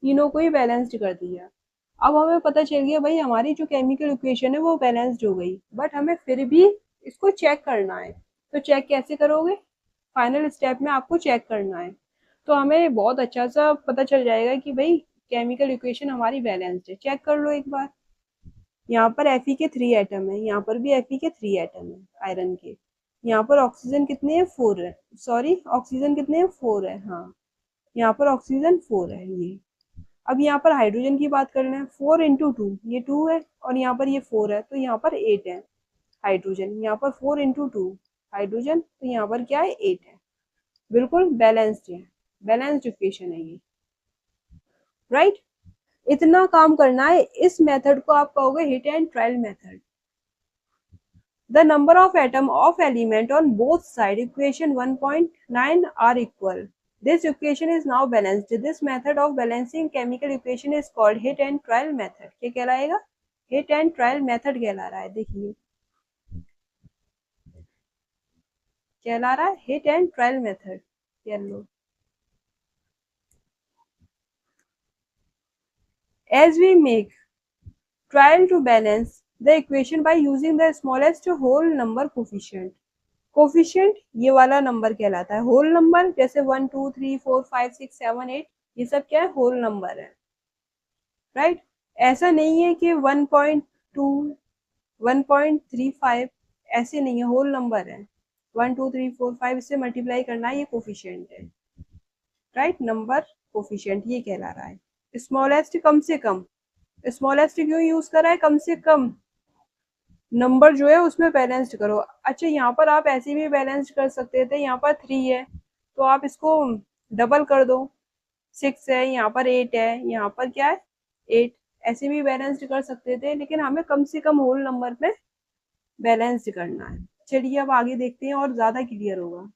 तीनों को ही बैलेंस्ड कर दिया। अब हमें पता चल गया भाई हमारी जो केमिकल इक्वेशन है वो बैलेंस्ड हो गई, बट हमें फिर भी इसको चेक करना है। तो चेक कैसे करोगे, फाइनल स्टेप में आपको चेक करना है। तो हमें बहुत अच्छा सा पता चल जाएगा कि भाई केमिकल इक्वेशन हमारी बैलेंस्ड है। चेक कर लो एक बार, यहाँ पर Fe के 3 एटम है, यहाँ पर भी Fe के 3 एटम है आयरन के। यहाँ पर ऑक्सीजन कितने हैं, 4 है, सॉरी ऑक्सीजन कितने हैं, 4 है, हाँ यहाँ पर ऑक्सीजन 4 है ये। अब यहाँ पर हाइड्रोजन की बात कर रहे हैं, 4 × 2, ये 2 है और यहाँ पर ये 4 है, तो यहाँ पर 8 है हाइड्रोजन। यहाँ पर 4 × 2 हाइड्रोजन, तो यहाँ पर क्या है, 8 है। बिल्कुल बैलेंस्ड है, बैलेंस्ड इक्वेशन है ये। राइट। इतना काम करना है। इस मेथड को आप कहोगे hit and trial method. The number of atom of element on both side equation 1.9 are equal. This equation is now balanced. This method of balancing chemical equation is called hit and trial method. क्या कहलाएगा? Hit and trial method कहला रहा है। देखिए कहला रहा है hit and trial method। कह लो। As we make trial to balance the equation by using the smallest whole number coefficient. Coefficient ये वाला नंबर कहलाता है होल नंबर। जैसे 1 2 3 4 5 6 7 8 ये सब क्या है? होल नंबर है। राइट। ऐसा नहीं है कि 1.2 1.35 ऐसे नहीं है, होल नंबर है। 1 2 3 4 5 इससे मल्टीप्लाई करना है, ये कोफिशिएंट है। राइट। नंबर कोफिशिएंट ये कहला रहा है। स्मॉलेस्ट कम से कम। स्मॉलेस्ट क्यों यूज कर रहा है? कम से कम नंबर जो है उसमें बैलेंस्ड करो। अच्छा यहाँ पर आप ऐसे भी बैलेंस्ड कर सकते थे। यहाँ पर 3 है तो आप इसको डबल कर दो। 6 है, यहाँ पर 8 है, यहाँ पर क्या है? 8। ऐसे भी बैलेंस्ड कर सकते थे, लेकिन हमें कम से कम होल नंबर में बैलेंस्ड करना है। चलिए अब आगे देखते हैं और ज्यादा क्लियर होगा।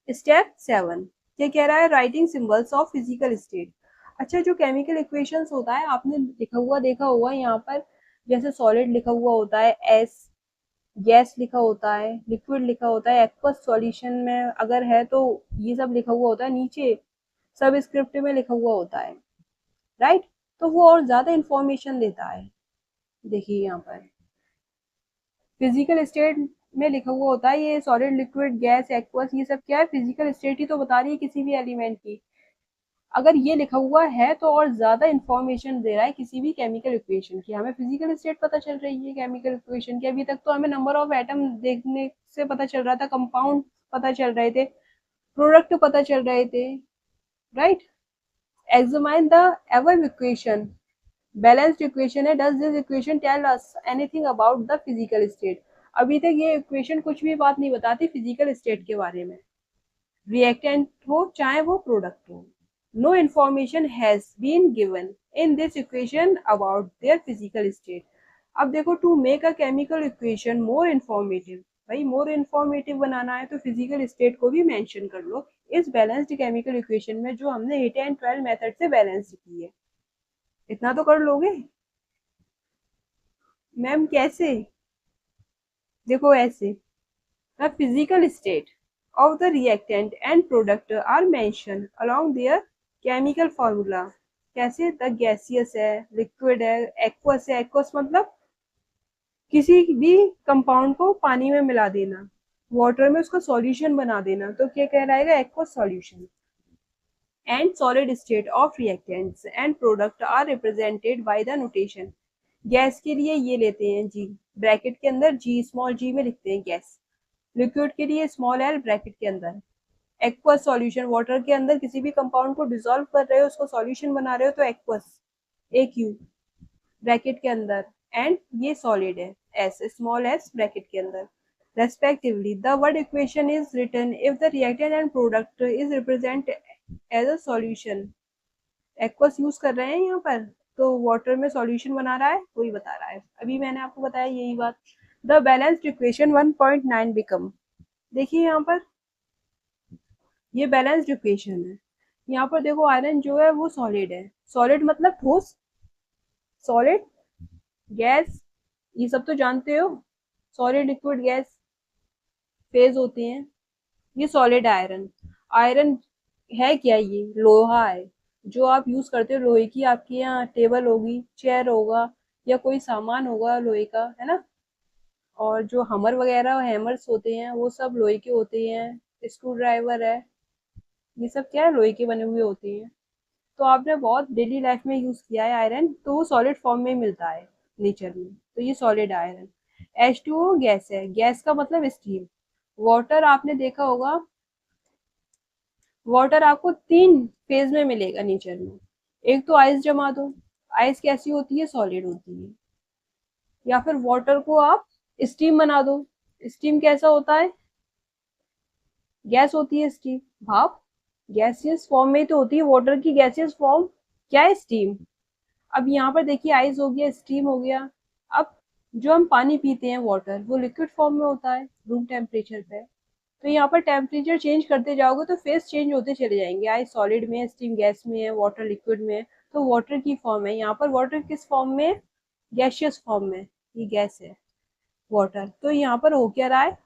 स्टेप 7 ये कह रहा है writing symbols of physical state. अच्छा जो केमिकल इक्वेशंस होता है आपने लिखा हुआ देखा होगा यहाँ पर, जैसे सॉलिड लिखा हुआ होता है एस, गैस लिखा होता है, लिक्विड लिखा होता है, एक्वस सॉल्यूशन में अगर है तो ये सब लिखा हुआ होता है, नीचे सब स्क्रिप्ट में लिखा हुआ होता है। राइट। तो वो और ज्यादा इंफॉर्मेशन देता है। देखिए यहाँ पर फिजिकल स्टेट में लिखा हुआ होता है ये सॉलिड लिक्विड गैस एक्वस, ये सब क्या है? फिजिकल स्टेट ही तो बता रही है किसी भी एलिमेंट की। अगर ये लिखा हुआ है तो और ज्यादा इंफॉर्मेशन दे रहा है किसी भी केमिकल इक्वेशन की। हमें फिजिकल स्टेट पता चल रही है केमिकल इक्वेशन की। अभी तक तो हमें नंबर ऑफ एटम देखने से पता चल रहा था, कंपाउंड पता चल रहे थे, प्रोडक्ट पता चल रहे थे। Right. Examine the ever equation. Balanced equation है। Does this equation tell us anything about the physical state? अभी तक ये इक्वेशन कुछ भी बात नहीं बताती फिजिकल स्टेट के बारे में। रिएक्टेंट हो चाहे वो प्रोडक्ट हो, no information has been given in this equation about their physical state. अब देखो to make a chemical equation more informative, भाई मोर इन्फॉर्मेटिव बनाना है तो फिजिकल स्टेट को भी मेंशन कर लो इस बैलेंस्ड केमिकल इक्वेशन में जो हमने हिट एंड ट्रायल मेथड से बैलेंस की है। इतना तो कर लोगे। मैम कैसे? देखो ऐसे the physical state of the reactant and product are mentioned along their chemical formula। कैसे? द गैसियस है, लिक्विड है, एक्वस है। एक्वस मतलब किसी भी कंपाउंड को पानी में मिला देना, वाटर में उसका सॉल्यूशन बना देना, तो क्या कहलाएगा? Aqueous solution. And solid state of reactants and product are represented by the notation. Gas के लिए ये लेते हैं जी, ब्रैकेट के अंदर जी, स्मॉल जी में लिखते हैं गैस। लिक्विड के लिए स्मॉल एल ब्रैकेट के अंदर। एक्वस सॉल्यूशन, वाटर के अंदर किसी भी कंपाउंड को डिसॉल्व कर रहे हो, उसको सॉल्यूशन बना रहे हो तो एक्वस, ए क्यू ब्रैकेट के अंदर। एंड ये सॉलिड है, एस स्मॉल एस ब्रैकेट के अंदर respectively. The word equation is written if the reactant and product is represent as a solution. Aqueous use कर रहे हैं यहाँ पर, तो वाटर में सॉल्यूशन बना रहा है, वही बता रहा है। अभी मैंने आपको बताया यही बात। The balanced equation 1.9 become. देखिए यहाँ पर ये बैलेंस्ड इक्वेशन है। यहाँ पर देखो आयरन जो है वो सॉलिड है। सॉलिड मतलब ठोस, सॉलिड गैस ये सब तो जानते हो, सॉलिड लिक्विड गैस फेज होते हैं। ये सॉलिड आयरन। आयरन है क्या? ये लोहा है जो आप यूज करते हो। लोहे की आपके यहाँ टेबल होगी, चेयर होगा, या कोई सामान होगा लोहे का, है ना। और जो हमर वगैरह हैमर्स होते हैं वो सब लोहे के होते हैं। स्क्रू ड्राइवर है, ये सब क्या है? लोहे के बने हुए होते हैं। तो आपने बहुत डेली लाइफ में यूज किया है आयरन, तो वो सॉलिड फॉर्म में मिलता है नेचर में, तो ये सॉलिड आयरन। H2O गैस है। गैस का मतलब स्टीम। वाटर आपने देखा होगा, वाटर आपको 3 फेज में मिलेगा नेचर में। एक तो आइस जमा दो, आइस कैसी होती है? सॉलिड होती है। या फिर वाटर को आप स्टीम बना दो, स्टीम कैसा होता है? गैस होती है स्टीम, भाप। गैसियस फॉर्म में तो होती है वाटर की गैसियस फॉर्म, क्या है? स्टीम। अब यहाँ पर देखिए आइस हो गया, स्टीम हो गया। अब जो हम पानी पीते हैं वाटर, वो लिक्विड फॉर्म में होता है रूम टेम्परेचर पे। तो यहाँ पर टेम्परेचर चेंज करते जाओगे तो फेस चेंज होते चले जाएंगे। आइस सॉलिड में है, स्टीम गैस में है, वाटर लिक्विड में है। तो वाटर की फॉर्म है। यहाँ पर वाटर किस फॉर्म में है? गैशियस फॉर्म में। ये गैस है वाटर। तो यहाँ पर हो क्या रहा है?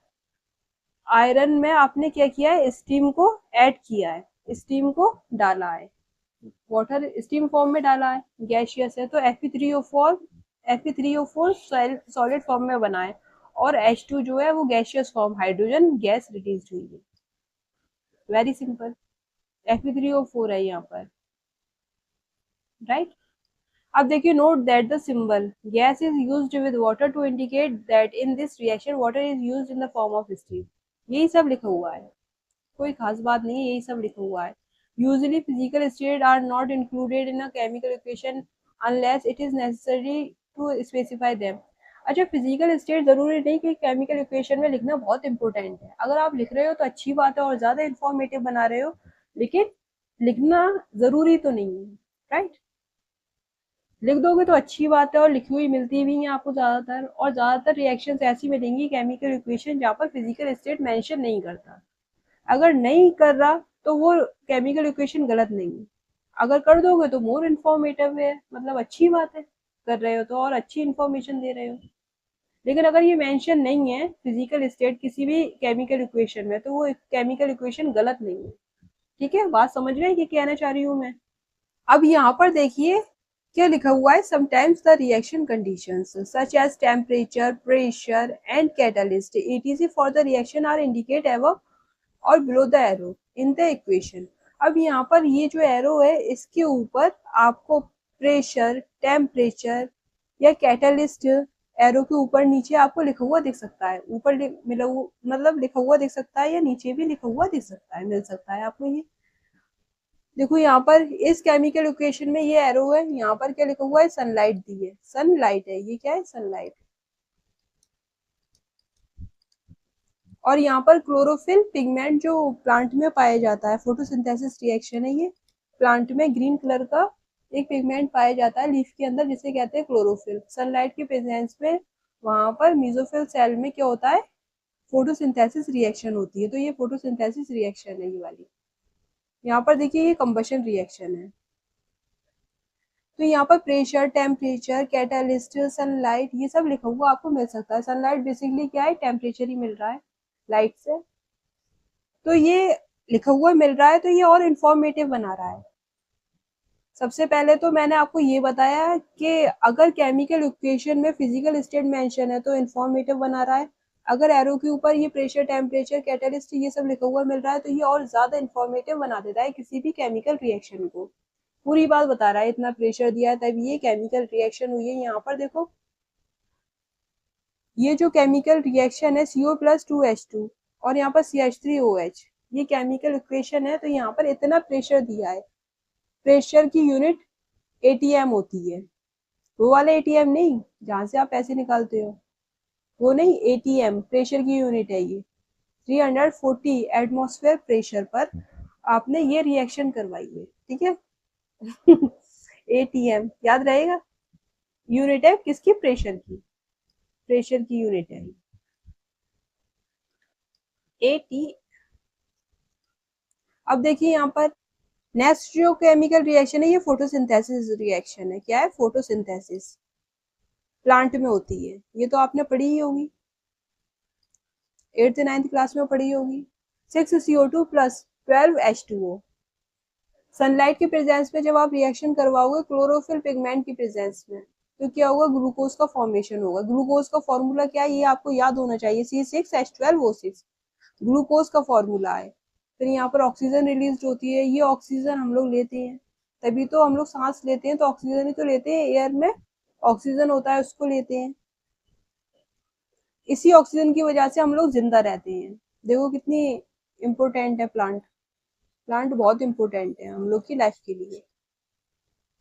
आयरन में आपने क्या किया है? स्टीम को ऐड किया है, स्टीम को डाला है, वाटर स्टीम फॉर्म में डाला है, गैशियस है। तो Fe3O4 सॉलिड फॉर्म में बना है, और H2 जो है वो gaseous form, hydrogen gas release हुई है। Very simple. Fe3O4 है यहाँ पर, राइट। अब देखिए, note that the symbol gas is used with water to indicate that in this reaction water is used in the form of steam. यही सब लिखा हुआ है, कोई खास बात नहीं है, यही सब लिखा हुआ है। Usually physical state are not included in a chemical equation unless it is necessary to specify them. अच्छा, फिजिकल स्टेट जरूरी नहीं कि केमिकल इक्वेशन में लिखना बहुत इंपॉर्टेंट है। अगर आप लिख रहे हो तो अच्छी बात है और ज्यादा इंफॉर्मेटिव बना रहे हो, लेकिन लिखना जरूरी तो नहीं है, राइट। लिख दोगे तो अच्छी बात है, और लिखी हुई मिलती भी हैं आपको ज्यादातर, और ज्यादातर रिएक्शंस ऐसी मिलेंगी केमिकल इक्वेशन जहाँ पर फिजिकल स्टेट मेंशन नहीं करता। अगर नहीं कर रहा तो वो केमिकल इक्वेशन गलत नहीं है। अगर कर दोगे तो मोर इन्फॉर्मेटिव है, मतलब अच्छी बात है, कर रहे हो तो और अच्छी इन्फॉर्मेशन दे रहे हो। लेकिन अगर ये मेंशन नहीं है फिजिकल स्टेट किसी भी केमिकल इक्वेशन में, तो वो केमिकल इक्वेशन गलत नहीं है। ठीक है, बात समझ रहे हैं कि कहना चाह रही हूँ मैं। अब यहाँ पर देखिए क्या लिखा हुआ है। Sometimes the reaction conditions such as temperature, pressure and catalyst etc for the reaction are indicate above और below the arrow in the equation. अब यहाँ पर ये जो एरो है, इसके ऊपर आपको प्रेशर, टेम्परेचर या कैटलिस्ट, एरो के ऊपर नीचे आपको लिखा हुआ दिख सकता है। ऊपर मिला हुआ मतलब लिखा हुआ दिख सकता है, या नीचे भी लिखा हुआ दिख सकता है, मिल सकता है आपको। ये देखो यहाँ पर इस केमिकल इक्वेशन में ये एरो है, यहाँ पर क्या लिखा हुआ है? सनलाइट दी है, सनलाइट है, ये क्या है? सनलाइट। और यहाँ पर क्लोरोफिल पिगमेंट जो प्लांट में पाया जाता है, फोटोसिंथेसिस रिएक्शन है ये। प्लांट में ग्रीन कलर का एक पिगमेंट पाया जाता है लीफ के अंदर, जिसे कहते हैं क्लोरोफिल। सनलाइट के प्रेजेंस में वहां पर मेसोफिल सेल में क्या होता है? फोटोसिंथेसिस रिएक्शन होती है। तो ये फोटोसिंथेसिस रिएक्शन है ये वाली। यहाँ पर देखिए ये कंबशन रिएक्शन है। तो यहाँ पर प्रेशर, टेम्परेचर, कैटालिस्ट, सनलाइट, ये सब लिखा हुआ आपको मिल सकता है। सनलाइट बेसिकली क्या है? टेम्परेचर ही मिल रहा है लाइट से। तो ये लिखा हुआ मिल रहा है, तो ये और इंफॉर्मेटिव बना रहा है। सबसे पहले तो मैंने आपको ये बताया कि अगर केमिकल इक्वेशन में फिजिकल स्टेट मेंशन है तो इंफॉर्मेटिव बना रहा है। अगर एरो के ऊपर ये प्रेशर, टेम्परेचर, कैटलिस्ट ये सब लिखा हुआ मिल रहा है, तो ये और ज्यादा इंफॉर्मेटिव बना देता है किसी भी केमिकल रिएक्शन को। पूरी बात बता रहा है, इतना प्रेशर दिया है तब ये केमिकल रिएक्शन हुई है। यहाँ पर देखो, ये जो केमिकल रिएक्शन है CO+2H2 और यहाँ पर CH3OH, ये केमिकल इक्वेशन है। तो यहाँ पर इतना प्रेशर दिया है। प्रेशर की यूनिट ATM होती है, वो वाला ATM नहीं जहां से आप पैसे निकालते हो, वो नहीं। ATM प्रेशर की यूनिट है ये। 340 एटमॉस्फेयर प्रेशर पर आपने ये रिएक्शन करवाई है, ठीक है। ATM याद रहेगा, यूनिट है किसकी? प्रेशर की। प्रेशर की यूनिट है AT। अब देखिए यहाँ पर नेक्स्ट जो केमिकल रिएक्शन है, ये फोटोसिंथेसिस रिएक्शन है। क्या है? फोटोसिंथेसिस प्लांट में होती है। ये तो आपने पढ़ी ही होगी, 8th 9th क्लास में पढ़ी होगी। 6CO2 + 12H2O। सनलाइट के प्रेजेंस में जब आप रिएक्शन करवाओगे क्लोरोफिल पिगमेंट की प्रेजेंस में, तो क्या होगा? ग्लूकोज का फॉर्मेशन होगा। ग्लूकोज का फॉर्मूला क्या है? ये आपको याद होना चाहिए, C6H12O6 ग्लूकोज का फॉर्मूला है। फिर यहाँ पर ऑक्सीजन रिलीज होती है, ये ऑक्सीजन हम लोग लेते हैं, तभी तो हम लोग सांस लेते हैं। तो ऑक्सीजन ही तो लेते हैं, एयर में ऑक्सीजन होता है उसको लेते हैं। इसी ऑक्सीजन की वजह से हम लोग जिंदा रहते हैं। देखो कितनी इम्पोर्टेंट है प्लांट। प्लांट बहुत इंपॉर्टेंट है हम लोग की लाइफ के लिए।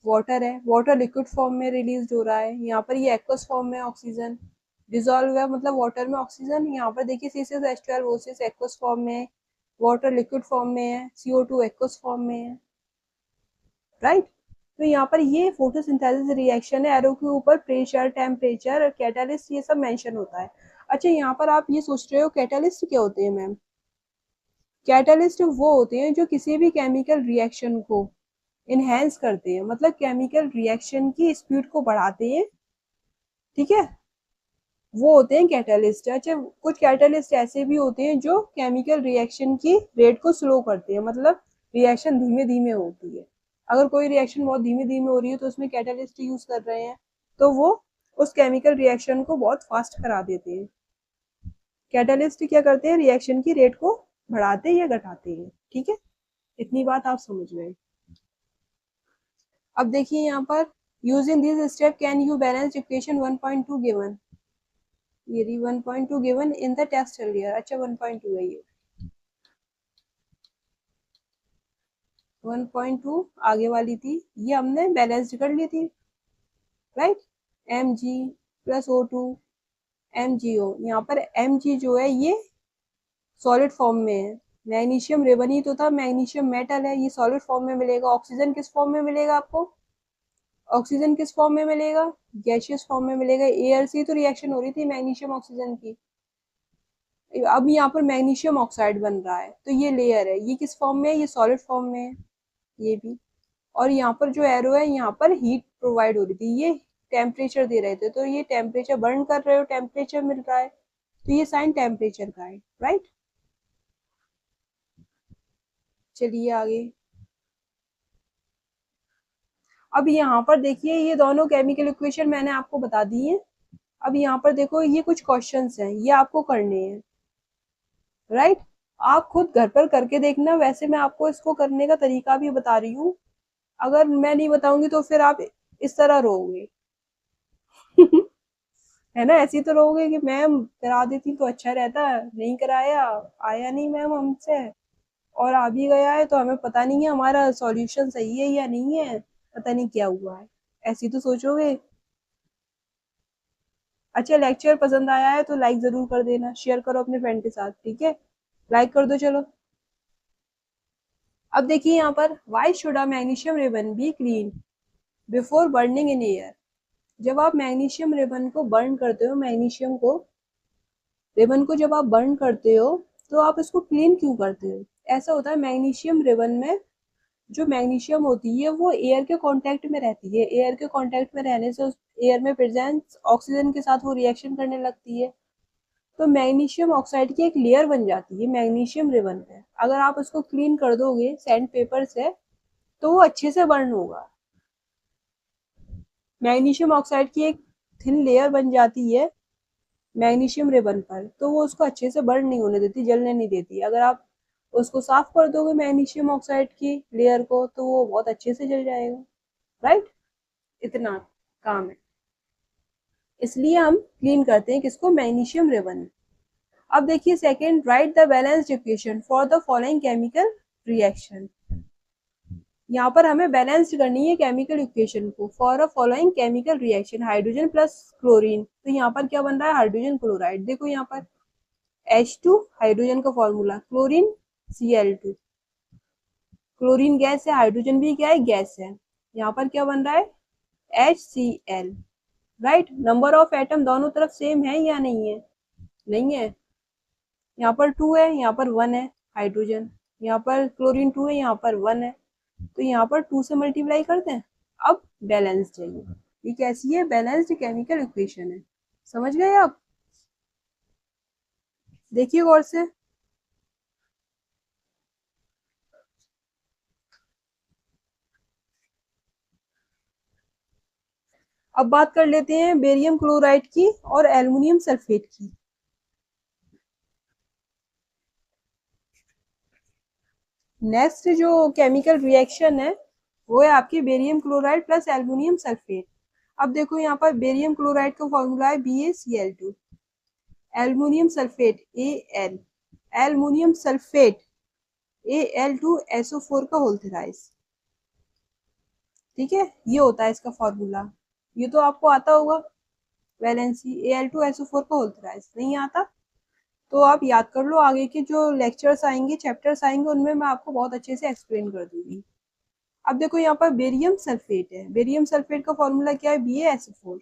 वाटर है, वाटर लिक्विड फॉर्म में रिलीज हो रहा है। यहाँ पर ये एक्वस फॉर्म में ऑक्सीजन डिजोल्व है, मतलब वाटर में ऑक्सीजन। यहाँ पर देखिए C6H12O6 एक्वस फॉर्म में, वाटर लिक्विड फॉर्म में है, CO2 एक्वस फॉर्म में है, राइट। तो यहाँ पर ये फोटोसिंथेसिस रिएक्शन है, एरो के ऊपर प्रेशर, टेम्परेचर, कैटालिस्ट ये सब मेंशन होता है। अच्छा, यहाँ पर आप ये सोच रहे हो कैटालिस्ट क्या होते हैं मैम? कैटालिस्ट वो होते हैं जो किसी भी केमिकल रिएक्शन को इनहेंस करते हैं, मतलब केमिकल रिएक्शन की स्पीड को बढ़ाते हैं, ठीक है, वो होते हैं कैटालिस्ट। अच्छा, कुछ कैटालिस्ट ऐसे भी होते हैं जो केमिकल रिएक्शन की रेट को स्लो करते हैं, मतलब रिएक्शन धीमे धीमे होती है। अगर कोई रिएक्शन बहुत धीमे धीमे हो रही है तो उसमें कैटालिस्ट यूज कर रहे हैं, तो वो उस केमिकल रिएक्शन को बहुत फास्ट करा देते हैं। कैटालिस्ट क्या करते हैं? रिएक्शन की रेट को बढ़ाते या घटाते हैं, ठीक है, इतनी बात आप समझ गए। अब देखिए यहाँ पर, using this step can you balance equation 1.2 given, ये 1.2 given in the test earlier. अच्छा, 1.2 है ये, 1.2 आगे वाली थी, ये हमने बैलेंस्ड कर ली थी, right. Mg plus O2 MgO, यहाँ पर Mg जो है ये सॉलिड फॉर्म में है, मैग्नीशियम रिबन ही तो था, मैग्नीशियम मेटल है, ये सॉलिड फॉर्म में मिलेगा। ऑक्सीजन किस फॉर्म में मिलेगा आपको? ऑक्सीजन किस फॉर्म में मिलेगा? गैसियस फॉर्म में मिलेगा। एयर से तो रिएक्शन हो रही थी मैग्नीशियम ऑक्सीजन की। अब यहाँ पर मैग्नीशियम ऑक्साइड बन रहा है, तो ये लेयर है, ये किस फॉर्म में है? ये सॉलिड फॉर्म में है, ये भी। और यहाँ पर जो एरो है, यहाँ पर हीट प्रोवाइड हो रही थी, ये टेम्परेचर दे रहे थे, तो ये टेम्परेचर बर्न कर रहे हो, टेम्परेचर मिल रहा है, तो ये साइन टेम्परेचर का है, राइट। चलिए आगे। अब यहाँ पर देखिए, ये दोनों केमिकल इक्वेशन मैंने आपको बता दी है। अब यहाँ पर देखो, ये कुछ क्वेश्चंस हैं, ये आपको करने हैं, राइट। आप खुद घर पर करके देखना, वैसे मैं आपको इसको करने का तरीका भी बता रही हूँ, अगर मैं नहीं बताऊंगी तो फिर आप इस तरह रहोगे है ना, ऐसी तो रहोगे कि मैम करा देती तो अच्छा रहता, नहीं कराया, आया नहीं मैम हमसे, और आ भी गया है तो हमें पता नहीं है हमारा सॉल्यूशन सही है या नहीं है, पता नहीं क्या हुआ है, ऐसी तो सोचोगे। अच्छा, लेक्चर पसंद आया है तो लाइक जरूर कर देना, शेयर करो अपने फ्रेंड के साथ, ठीक है, लाइक कर दो चलो। अब देखिए यहाँ पर, why should a magnesium ribbon be clean before burning in air. जब आप मैग्नीशियम रिबन को बर्न करते हो, मैग्नीशियम को, रिबन को जब आप बर्न करते हो, तो आप इसको क्लीन क्यों करते हो? ऐसा होता है, मैग्नीशियम रिबन में जो मैग्नीशियम होती है वो एयर के कांटेक्ट में रहती है, एयर के कांटेक्ट में रहने से उस एयर में प्रेजेंस ऑक्सीजन के साथ वो रिएक्शन करने लगती है, तो मैग्नीशियम ऑक्साइड की एक लेयर बन जाती है मैग्नीशियम रिबन पे। अगर आप उसको क्लीन कर दोगे सैंड पेपर से, तो वो अच्छे से बर्न होगा। मैग्नीशियम ऑक्साइड की एक थिन लेयर बन जाती है मैग्नीशियम रिबन पर, तो वो उसको अच्छे से बर्न नहीं होने देती, जलने नहीं देती। अगर आप उसको साफ कर दोगे मैग्नीशियम ऑक्साइड की लेयर को, तो वो बहुत अच्छे से जल जाएगा, राइट। इतना काम है, इसलिए हम क्लीन करते हैं किसको? Magnesium ribbon. अब देखिए second, right the balanced equation for the following chemical reaction. यहाँ पर हमें बैलेंस करनी है केमिकल इक्वेशन को for a following chemical reaction, hydrogen plus chlorine, तो यहाँ पर क्या बन रहा है? Hydrogen chloride. देखो यहाँ पर H2 हाइड्रोजन का formula, chlorine Cl2, chlorine gas है, हाइड्रोजन भी क्या है? गैस है। यहाँ पर क्या बन रहा है? HCl, right. Number of atom दोनों तरफ सेम है या नहीं है? नहीं है, यहाँ पर 2 है, यहाँ पर 1 है हाइड्रोजन, यहाँ पर क्लोरीन 2 है, यहाँ पर 1 है, तो यहाँ पर 2 से मल्टीप्लाई करते हैं। अब बैलेंस चाहिए, ये कैसी है? बैलेंस्ड केमिकल इक्वेशन है, समझ गए आप? देखिए गौर से। अब बात कर लेते हैं बेरियम क्लोराइड की और एल्युमिनियम सल्फेट की। नेक्स्ट जो केमिकल रिएक्शन है वो है आपकी barium chloride plus aluminium sulphate. अब देखो यहाँ पर बेरियम क्लोराइड का फॉर्मूला है BaCl2, aluminium sulphate Al, aluminium sulphate Al2SO4 का होल थ्राइस, ठीक है, ये होता है इसका फॉर्मूला, ये तो आपको आता होगा। वैलेंसी Al2SO4 का होल थ्राइस नहीं आता तो आप याद कर लो, आगे के जो लेक्चर्स आएंगे, चैप्टर्स आएंगे, उनमें मैं आपको बहुत अच्छे से एक्सप्लेन कर दूंगी। अब देखो यहाँ पर बेरियम सल्फेट है, बेरियम सल्फेट का फॉर्मूला क्या है, BaSO4।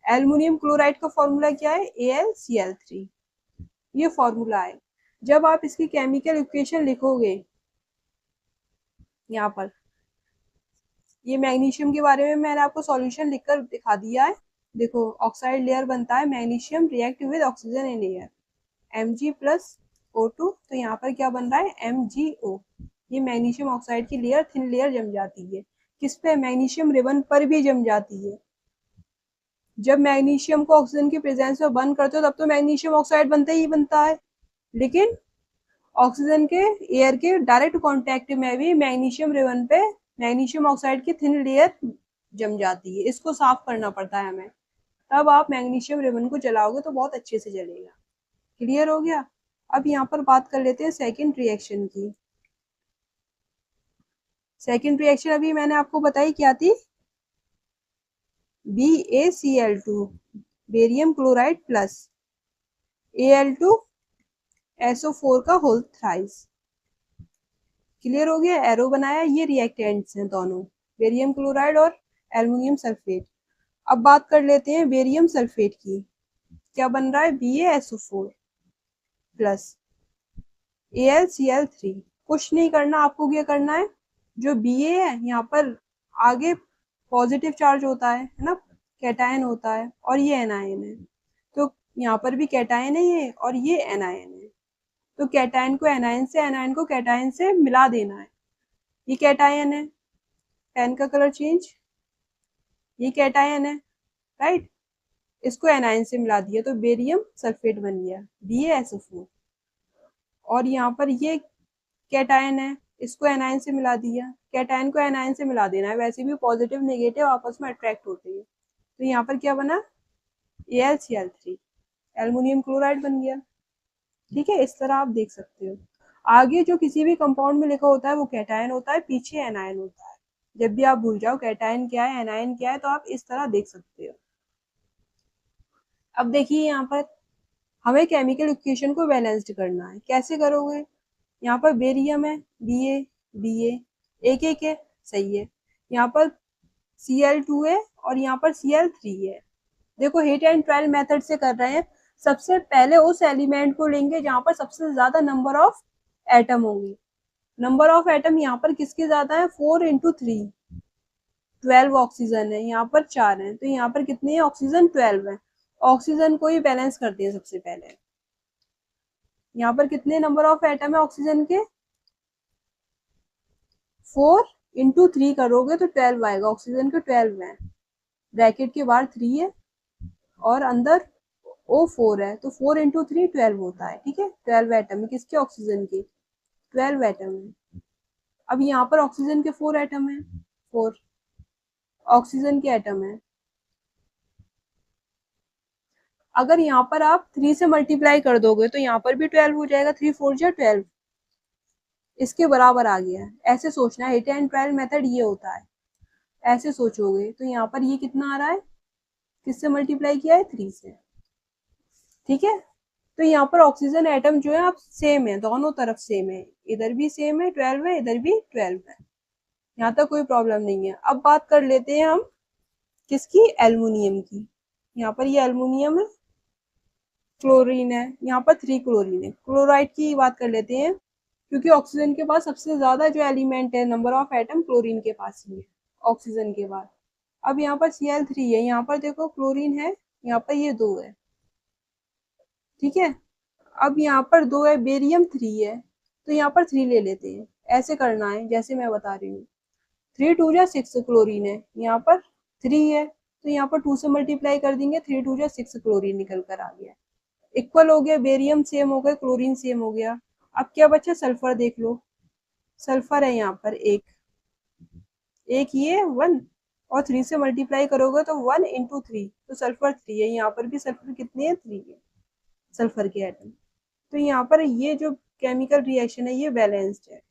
एल्युमिनियम क्लोराइड का फॉर्मूला क्या है, AlCl3। ये फॉर्मूला है। जब आप इसकी केमिकल इक्वेशन लिखोगे यहाँ पर, ये मैग्नीशियम के बारे में मैंने आपको सॉल्यूशन लिखकर दिखा दिया है। देखो ऑक्साइड लेयर बनता है, magnesium react with oxygen in air, Mg+O2, तो यहाँ पर क्या बन रहा है, MgO। ये मैग्नीशियम ऑक्साइड की लेयर, थिन लेयर जम जाती है, किस पे, मैग्नीशियम रिबन पर भी जम जाती है। जब मैग्नीशियम को ऑक्सीजन की प्रेजेंस में बर्न करते हो तब तो मैग्नीशियम ऑक्साइड बनता ही बनता है, लेकिन ऑक्सीजन के एयर के डायरेक्ट कांटेक्ट में भी मैग्नीशियम रिबन पे मैग्नीशियम ऑक्साइड की थिन लेयर जम जाती है, इसको साफ करना पड़ता है हमें। तब आप मैग्नीशियम रिबन को जलाओगे तो बहुत अच्छे से जलेगा। क्लियर हो गया। अब यहाँ पर बात कर लेते हैं सेकंड रिएक्शन की। सेकंड रिएक्शन अभी मैंने आपको बताई क्या थी, BaCl2 barium chloride plus Al2SO4 का होल थ्राइस। क्लियर हो गया, एरो बनाया, ये रिएक्टेंट्स हैं दोनों, बेरियम क्लोराइड और एल्युमिनियम सल्फेट। अब बात कर लेते हैं बेरियम सल्फेट की, क्या बन रहा है, BaSO4 प्लस AlCl3। कुछ नहीं करना, आपको क्या करना है, जो Ba है यहाँ पर आगे पॉजिटिव चार्ज होता है ना, कैटायन होता है, और ये एनायन है, तो यहाँ पर भी कैटायन है ये, और ये एनायन है, तो कैटायन को एनायन से, एनायन को कैटायन से मिला देना है। ये कैटायन है, पेन का कलर चेंज, ये कैटायन है, राइट, इसको एनायन से मिला दिया तो बेरियम सल्फेट बन गया, BaSO4। और यहाँ पर ये कैटायन है, इसको एनायन से मिला दिया, कैटायन को एनायन से मिला देना है, वैसे भी पॉजिटिव नेगेटिव आपस में अट्रैक्ट होते हैं, तो यहाँ पर क्या बना, AlCl3, एल्युमिनियम क्लोराइड बन गया। ठीक है, इस तरह आप देख सकते हो। आगे जो किसी भी कंपाउंड में लिखा होता है वो कैटायन होता है, पीछे एनायन होता है। जब भी आप भूल जाओ कैटायन क्या है, एनायन क्या है, तो आप इस तरह देख सकते हो। अब देखिए यहाँ पर हमें केमिकल इक्वेशन को बैलेंस्ड करना है, कैसे करोगे, यहाँ पर बेरियम है, Ba एक एक है, सही है, यहाँ पर Cl2 है और यहाँ पर Cl3 है। देखो हीट एंड ट्रायल मेथड से कर रहे हैं, सबसे पहले उस एलिमेंट को लेंगे जहां पर सबसे ज्यादा नंबर ऑफ एटम होंगे। नंबर ऑफ एटम यहाँ पर किसके ज्यादा है, 4 × 3, 12 ऑक्सीजन है, यहाँ पर 4 है, तो यहाँ पर कितनी है, ऑक्सीजन 12 है। ऑक्सीजन को ही बैलेंस करते हैं सबसे पहले। यहाँ पर कितने नंबर ऑफ एटम है ऑक्सीजन के, 4 × 3 करोगे तो 12 आएगा, ऑक्सीजन के 12 है, ब्रैकेट के बाहर 3 है और अंदर O4 है, तो 4 × 3 12 होता है। ठीक है, 12 एटम है किसके, ऑक्सीजन के, 12 एटम है। अब यहाँ पर ऑक्सीजन के 4 एटम है, 4 ऑक्सीजन के एटम है। अगर यहाँ पर आप 3 से मल्टीप्लाई कर दोगे तो यहाँ पर भी 12 हो जाएगा, 3 4 जा 12, इसके बराबर आ गया। ऐसे सोचना है, हीट एंड ट्रायल मेथड ये होता है, ऐसे सोचोगे तो यहाँ पर ये कितना आ रहा है, किससे मल्टीप्लाई किया है, 3 से। ठीक है, तो यहाँ पर ऑक्सीजन एटम जो है आप सेम है, दोनों तरफ सेम है, इधर भी सेम है 12 है, इधर भी 12 है, यहाँ तक कोई प्रॉब्लम नहीं है। अब बात कर लेते हैं हम किसकी, एल्युमिनियम की। यहाँ पर ये एल्युमिनियम है, क्लोरीन है, यहाँ पर 3 क्लोरीन है। क्लोराइड की बात कर लेते हैं, क्योंकि ऑक्सीजन के पास सबसे ज्यादा जो एलिमेंट है नंबर ऑफ एटम क्लोरीन के पास ही है ऑक्सीजन के बाद। अब यहाँ पर Cl3 है, यहाँ पर देखो क्लोरीन है, यहाँ पर ये 2 है। ठीक है, अब यहाँ पर 2 है, बेरियम 3 है, तो यहाँ पर 3 ले लेते हैं, ऐसे करना है जैसे मैं बता रही हूँ। 3 2 जा 6 क्लोरीन है, यहाँ पर 3 है, तो यहाँ पर 2 से मल्टीप्लाई कर देंगे, 3 2 जा 6 क्लोरीन निकल कर आ गया, इक्वल हो गया, बेरियम सेम हो गया, क्लोरीन सेम हो गया। अब क्या बचा, सल्फर देख लो, सल्फर है यहाँ पर एक, एक ये 1 और 3 से मल्टीप्लाई करोगे तो 1 × 3, तो सल्फर 3 है, यहाँ पर भी सल्फर कितने है, 3 है सल्फर के एटम। तो यहाँ पर ये जो केमिकल रिएक्शन है ये बैलेंस्ड है।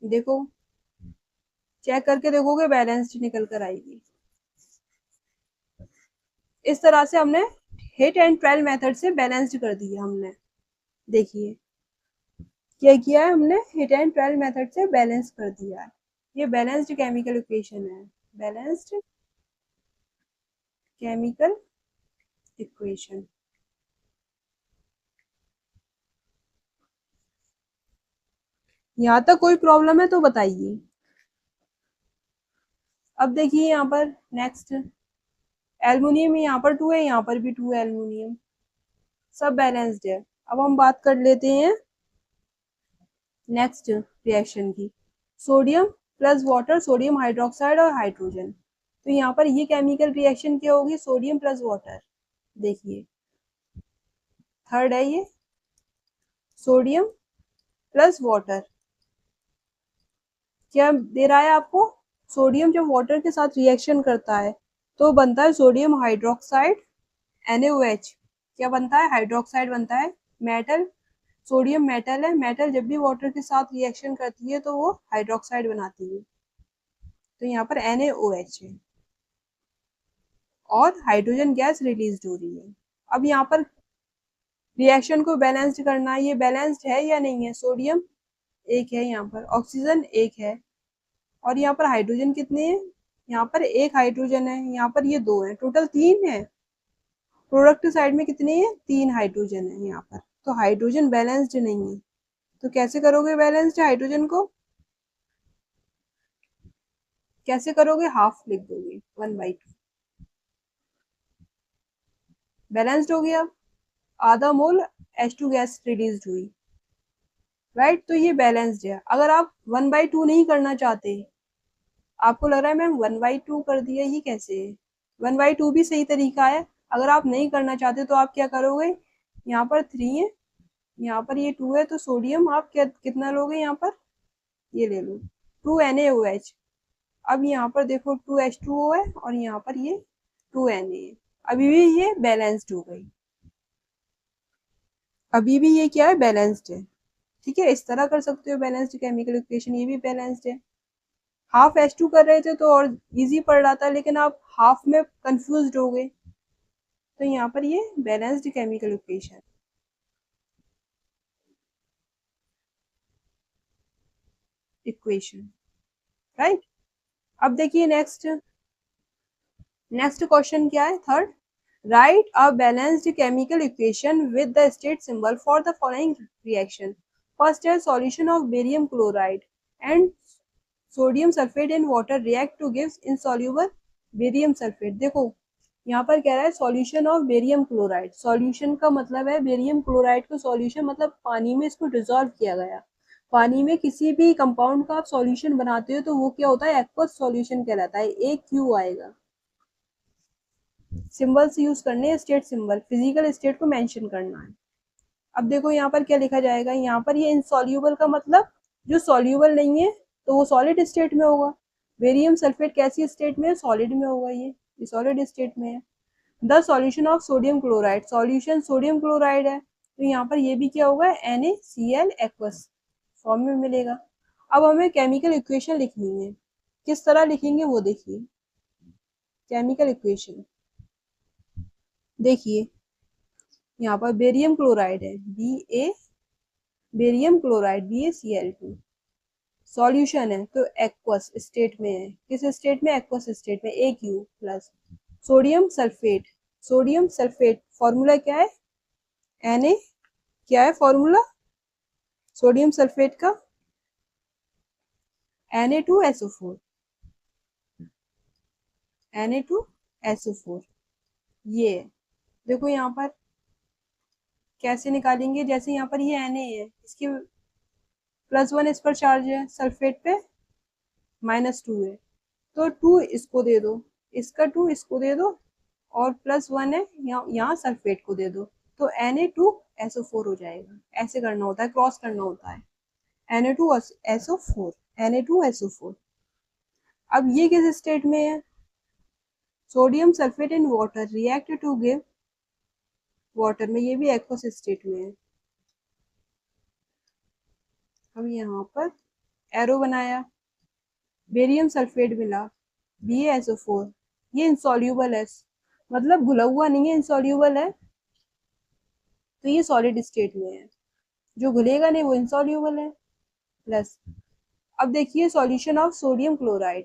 देखो चेक करके देखोगे बैलेंस्ड निकल कर आएगी। इस तरह से हमने हीट एंड ट्रायल मेथड से बैलेंस्ड कर दिया हमने। देखिए क्या किया है हमने, हिट एंड ट्वेल्व मेथड से बैलेंस कर दिया है। ये बैलेंस्ड केमिकल इक्वेशन है, बैलेंस्ड केमिकल इक्वेशन। यहाँ तक कोई प्रॉब्लम है तो बताइए। अब देखिए यहाँ पर नेक्स्ट, एल्युमिनियम यहाँ पर 2 है, यहाँ पर भी 2 है एल्युमिनियम, सब बैलेंस्ड है। अब हम बात कर लेते हैं नेक्स्ट रिएक्शन की, sodium plus water, sodium hydroxide और हाइड्रोजन। तो यहाँ पर ये केमिकल रिएक्शन क्या होगी, सोडियम प्लस वाटर। देखिए थर्ड है ये, सोडियम प्लस वाटर। क्या दे रहा है आपको, सोडियम जब वाटर के साथ रिएक्शन करता है तो बनता है सोडियम हाइड्रोक्साइड NaOH। क्या बनता है, हाइड्रोक्साइड बनता है। मेटल, सोडियम मेटल है, मेटल जब भी वाटर के साथ रिएक्शन करती है तो वो हाइड्रोक्साइड बनाती है, तो यहाँ पर NaOH है और हाइड्रोजन गैस रिलीज हो रही है। अब यहाँ पर रिएक्शन को बैलेंस्ड करना है, ये बैलेंस्ड है या नहीं है, सोडियम एक है, यहाँ पर ऑक्सीजन एक है, और यहाँ पर हाइड्रोजन कितने हैं, यहाँ पर एक हाइड्रोजन है, यहाँ पर ये दो है, टोटल तीन है। प्रोडक्ट साइड में कितने हैं, तीन हाइड्रोजन है यहाँ पर, तो हाइड्रोजन बैलेंस्ड नहीं है। तो कैसे करोगे बैलेंस्ड हाइड्रोजन को, कैसे करोगे, हाफ लिख दोगे 1/2, बैलेंस्ड हो गया। आधा मोल H2 गैस रिलीज हुई, राइट, तो ये बैलेंस्ड है। अगर आप 1/2 नहीं करना चाहते, आपको लग रहा है मैम 1/2 कर दिया, ये कैसे है, 1/2 भी सही तरीका है। अगर आप नहीं करना चाहते तो आप क्या करोगे, यहाँ पर 3 है, यहाँ पर ये 2 है, तो सोडियम आप क्या कितना लोगे यहाँ पर, ये ले लो 2NaOH। अब यहाँ पर देखो 2H2O है और यहाँ पर ये 2Na है, अभी भी ये बैलेंस्ड हो गई, अभी भी ये क्या है, बैलेंस्ड है। ठीक है, इस तरह कर सकते हो बैलेंस्ड केमिकल इक्वेशन, ये भी बैलेंस्ड है। हाफ H2 कर रहे थे तो और इजी पड़ रहा था, लेकिन आप हाफ में कंफ्यूज हो गए, तो यहाँ पर ये balanced chemical equation equation, right. अब देखिए नेक्स्ट, नेक्स्ट क्वेश्चन क्या है, third, right a balanced chemical equation with the state symbol for the following reaction. First है solution of barium chloride and sodium sulphate in water react to gives insoluble barium sulphate. देखो यहाँ पर कह रहा है solution of barium chloride, solution का मतलब है बेरियम क्लोराइड को सॉल्यूशन मतलब पानी में इसको डिसॉल्व किया गया। पानी में किसी भी कंपाउंड का आप सॉल्यूशन बनाते हो तो वो क्या होता है, एक्वस सॉल्यूशन कहलाता है, एक क्यू आएगा। सिंबल्स यूज करने हैं, स्टेट सिंबल, फिजिकल स्टेट को मेंशन करना है। अब देखो यहाँ पर क्या लिखा जाएगा, यहाँ पर ये इनसॉल्यूबल का मतलब जो सॉल्यूबल नहीं है तो वो सॉलिड स्टेट में होगा। बेरियम सल्फेट कैसी स्टेट में है, सॉलिड में होगा, ये सॉलिड स्टेट में है। The solution of sodium chloride, solution sodium chloride है, तो यहाँ पर ये भी क्या होगा, NaCl एक्वस फॉर्म में मिलेगा। अब हमें केमिकल इक्वेशन लिखनी है, किस तरह लिखेंगे वो देखिए। केमिकल इक्वेशन देखिए, यहाँ पर बेरियम क्लोराइड है, Ba, barium chloride BaCl2, solution है तो एक्वस स्टेट में है, किस स्टेट में, एक्वस स्टेट में, AQ plus sodium sulphate, sodium sulphate formula क्या है, Na, क्या है फॉर्मूला सोडियम सल्फेट का, Na2SO4, Na2SO4, ये है। देखो यहाँ पर कैसे निकालेंगे, जैसे यहाँ पर ये Na है, इसकी +1 इस पर चार्ज है, सल्फेट पे -2 है, तो 2 इसको दे दो, इसका 2 इसको दे दो, और +1 है यहाँ सल्फेट को दे दो, तो Na2SO4 हो जाएगा। ऐसे करना होता है, क्रॉस करना होता है, Na2SO4, Na2SO4। अब ये किस स्टेट में है, sodium sulphate in water react to give water में, ये भी एक्वस स्टेट में है। हम यहाँ पर एरो बनाया, बेरियम सल्फेट मिला, BaSO4, ये इंसॉल्यूबल है, मतलब घुला हुआ नहीं है, इंसॉल्यूबल है, तो ये सॉलिड स्टेट में है। जो घुलेगा नहीं वो इनसॉल्यूबल है। प्लस अब देखिए solution of sodium chloride,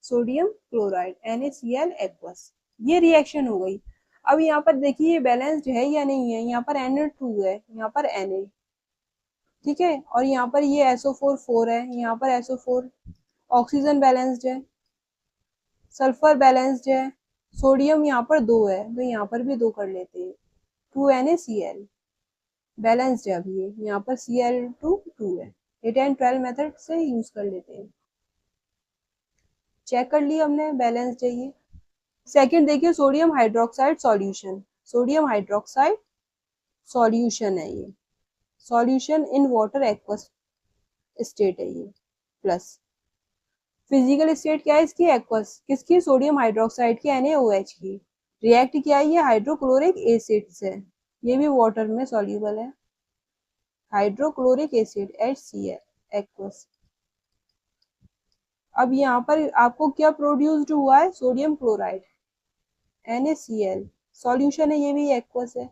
sodium chloride NaCl aqueous, ये रिएक्शन हो गई। अब यहाँ पर देखिए ये बैलेंस्ड है या नहीं है, यहाँ पर Na2 है, यहाँ पर Na, ठीक है, और यहाँ पर ये SO4 4 है, यहाँ पर SO4, ऑक्सीजन बैलेंस्ड है, सल्फर बैलेंस्ड है, सोडियम यहाँ पर 2 है तो यहाँ पर भी 2 कर लेते हैं, 2NaCl बैलेंस्ड है। अभी ये यहाँ पर Cl2 2 है, 8 and 12 मेथड से यूज कर लेते हैं। चेक कर लिया हमने, बैलेंस्ड है ये। सेकंड देखिए sodium hydroxide solution, sodium hydroxide solution है ये, solution in water aqueous state है ये। प्लस फिजिकल स्टेट क्या है इसकी, एक्वस, किसकी, सोडियम हाइड्रोक्साइड की, NaOH की। रिएक्ट क्या है ये, हाइड्रोक्लोरिक एसिड से, ये भी वाटर में सॉल्यूबल है, हाइड्रोक्लोरिक एसिड HCl एक्वस। अब यहाँ पर आपको क्या प्रोड्यूस्ड हुआ है, सोडियम क्लोराइड NaCl, सॉल्यूशन है ये भी एक्वस है,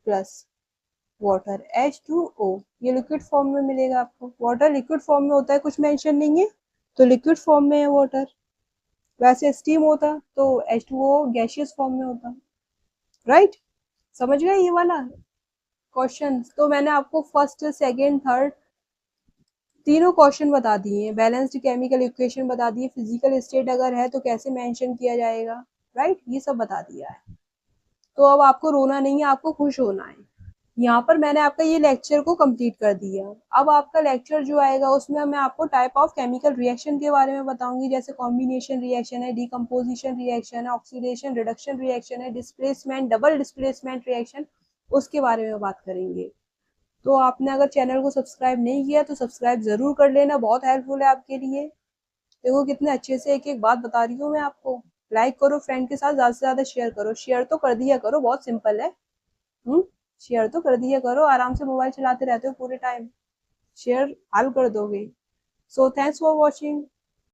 प्लस वाटर H2O, ये लिक्विड फॉर्म में मिलेगा आपको। वाटर लिक्विड फॉर्म में होता है, कुछ मेंशन नहीं है तो लिक्विड फॉर्म में है वाटर। वैसे स्टीम होता तो H2O गैसियस फॉर्म में होता, राइट। समझ गए ये वाला क्वेश्चन। तो मैंने आपको फर्स्ट सेकंड थर्ड तीनों क्वेश्चन बता दिए हैं, बैलेंस्ड केमिकल इक्वेशन बता दिए, फिजिकल स्टेट अगर है तो कैसे मेंशन किया जाएगा, राइट, ये सब बता दिया है। तो अब आपको रोना नहीं है, आपको खुश होना है। यहाँ पर मैंने आपका ये लेक्चर को कंप्लीट कर दिया। अब आपका लेक्चर जो आएगा उसमें मैं आपको टाइप ऑफ केमिकल रिएक्शन के बारे में बताऊंगी, जैसे कॉम्बिनेशन रिएक्शन है, डिकम्पोजिशन रिएक्शन है, ऑक्सीडेशन रिडक्शन रिएक्शन है, डिस्प्लेसमेंट डबल डिस्प्लेसमेंट रिएक्शन, उसके बारे में बात करेंगे। तो आपने अगर चैनल को सब्सक्राइब नहीं किया तो सब्सक्राइब जरूर कर लेना, बहुत हेल्पफुल है आपके लिए। देखो कितने अच्छे से एक एक बात बता रही हूँ मैं आपको। लाइक करो, फ्रेंड के साथ ज्यादा से ज्यादा शेयर करो, शेयर तो कर दिया करो, बहुत सिंपल है। शेयर तो कर दिया करो, आराम से मोबाइल चलाते रहते हो पूरे टाइम, शेयर हल कर दोगे। So thanks for watching.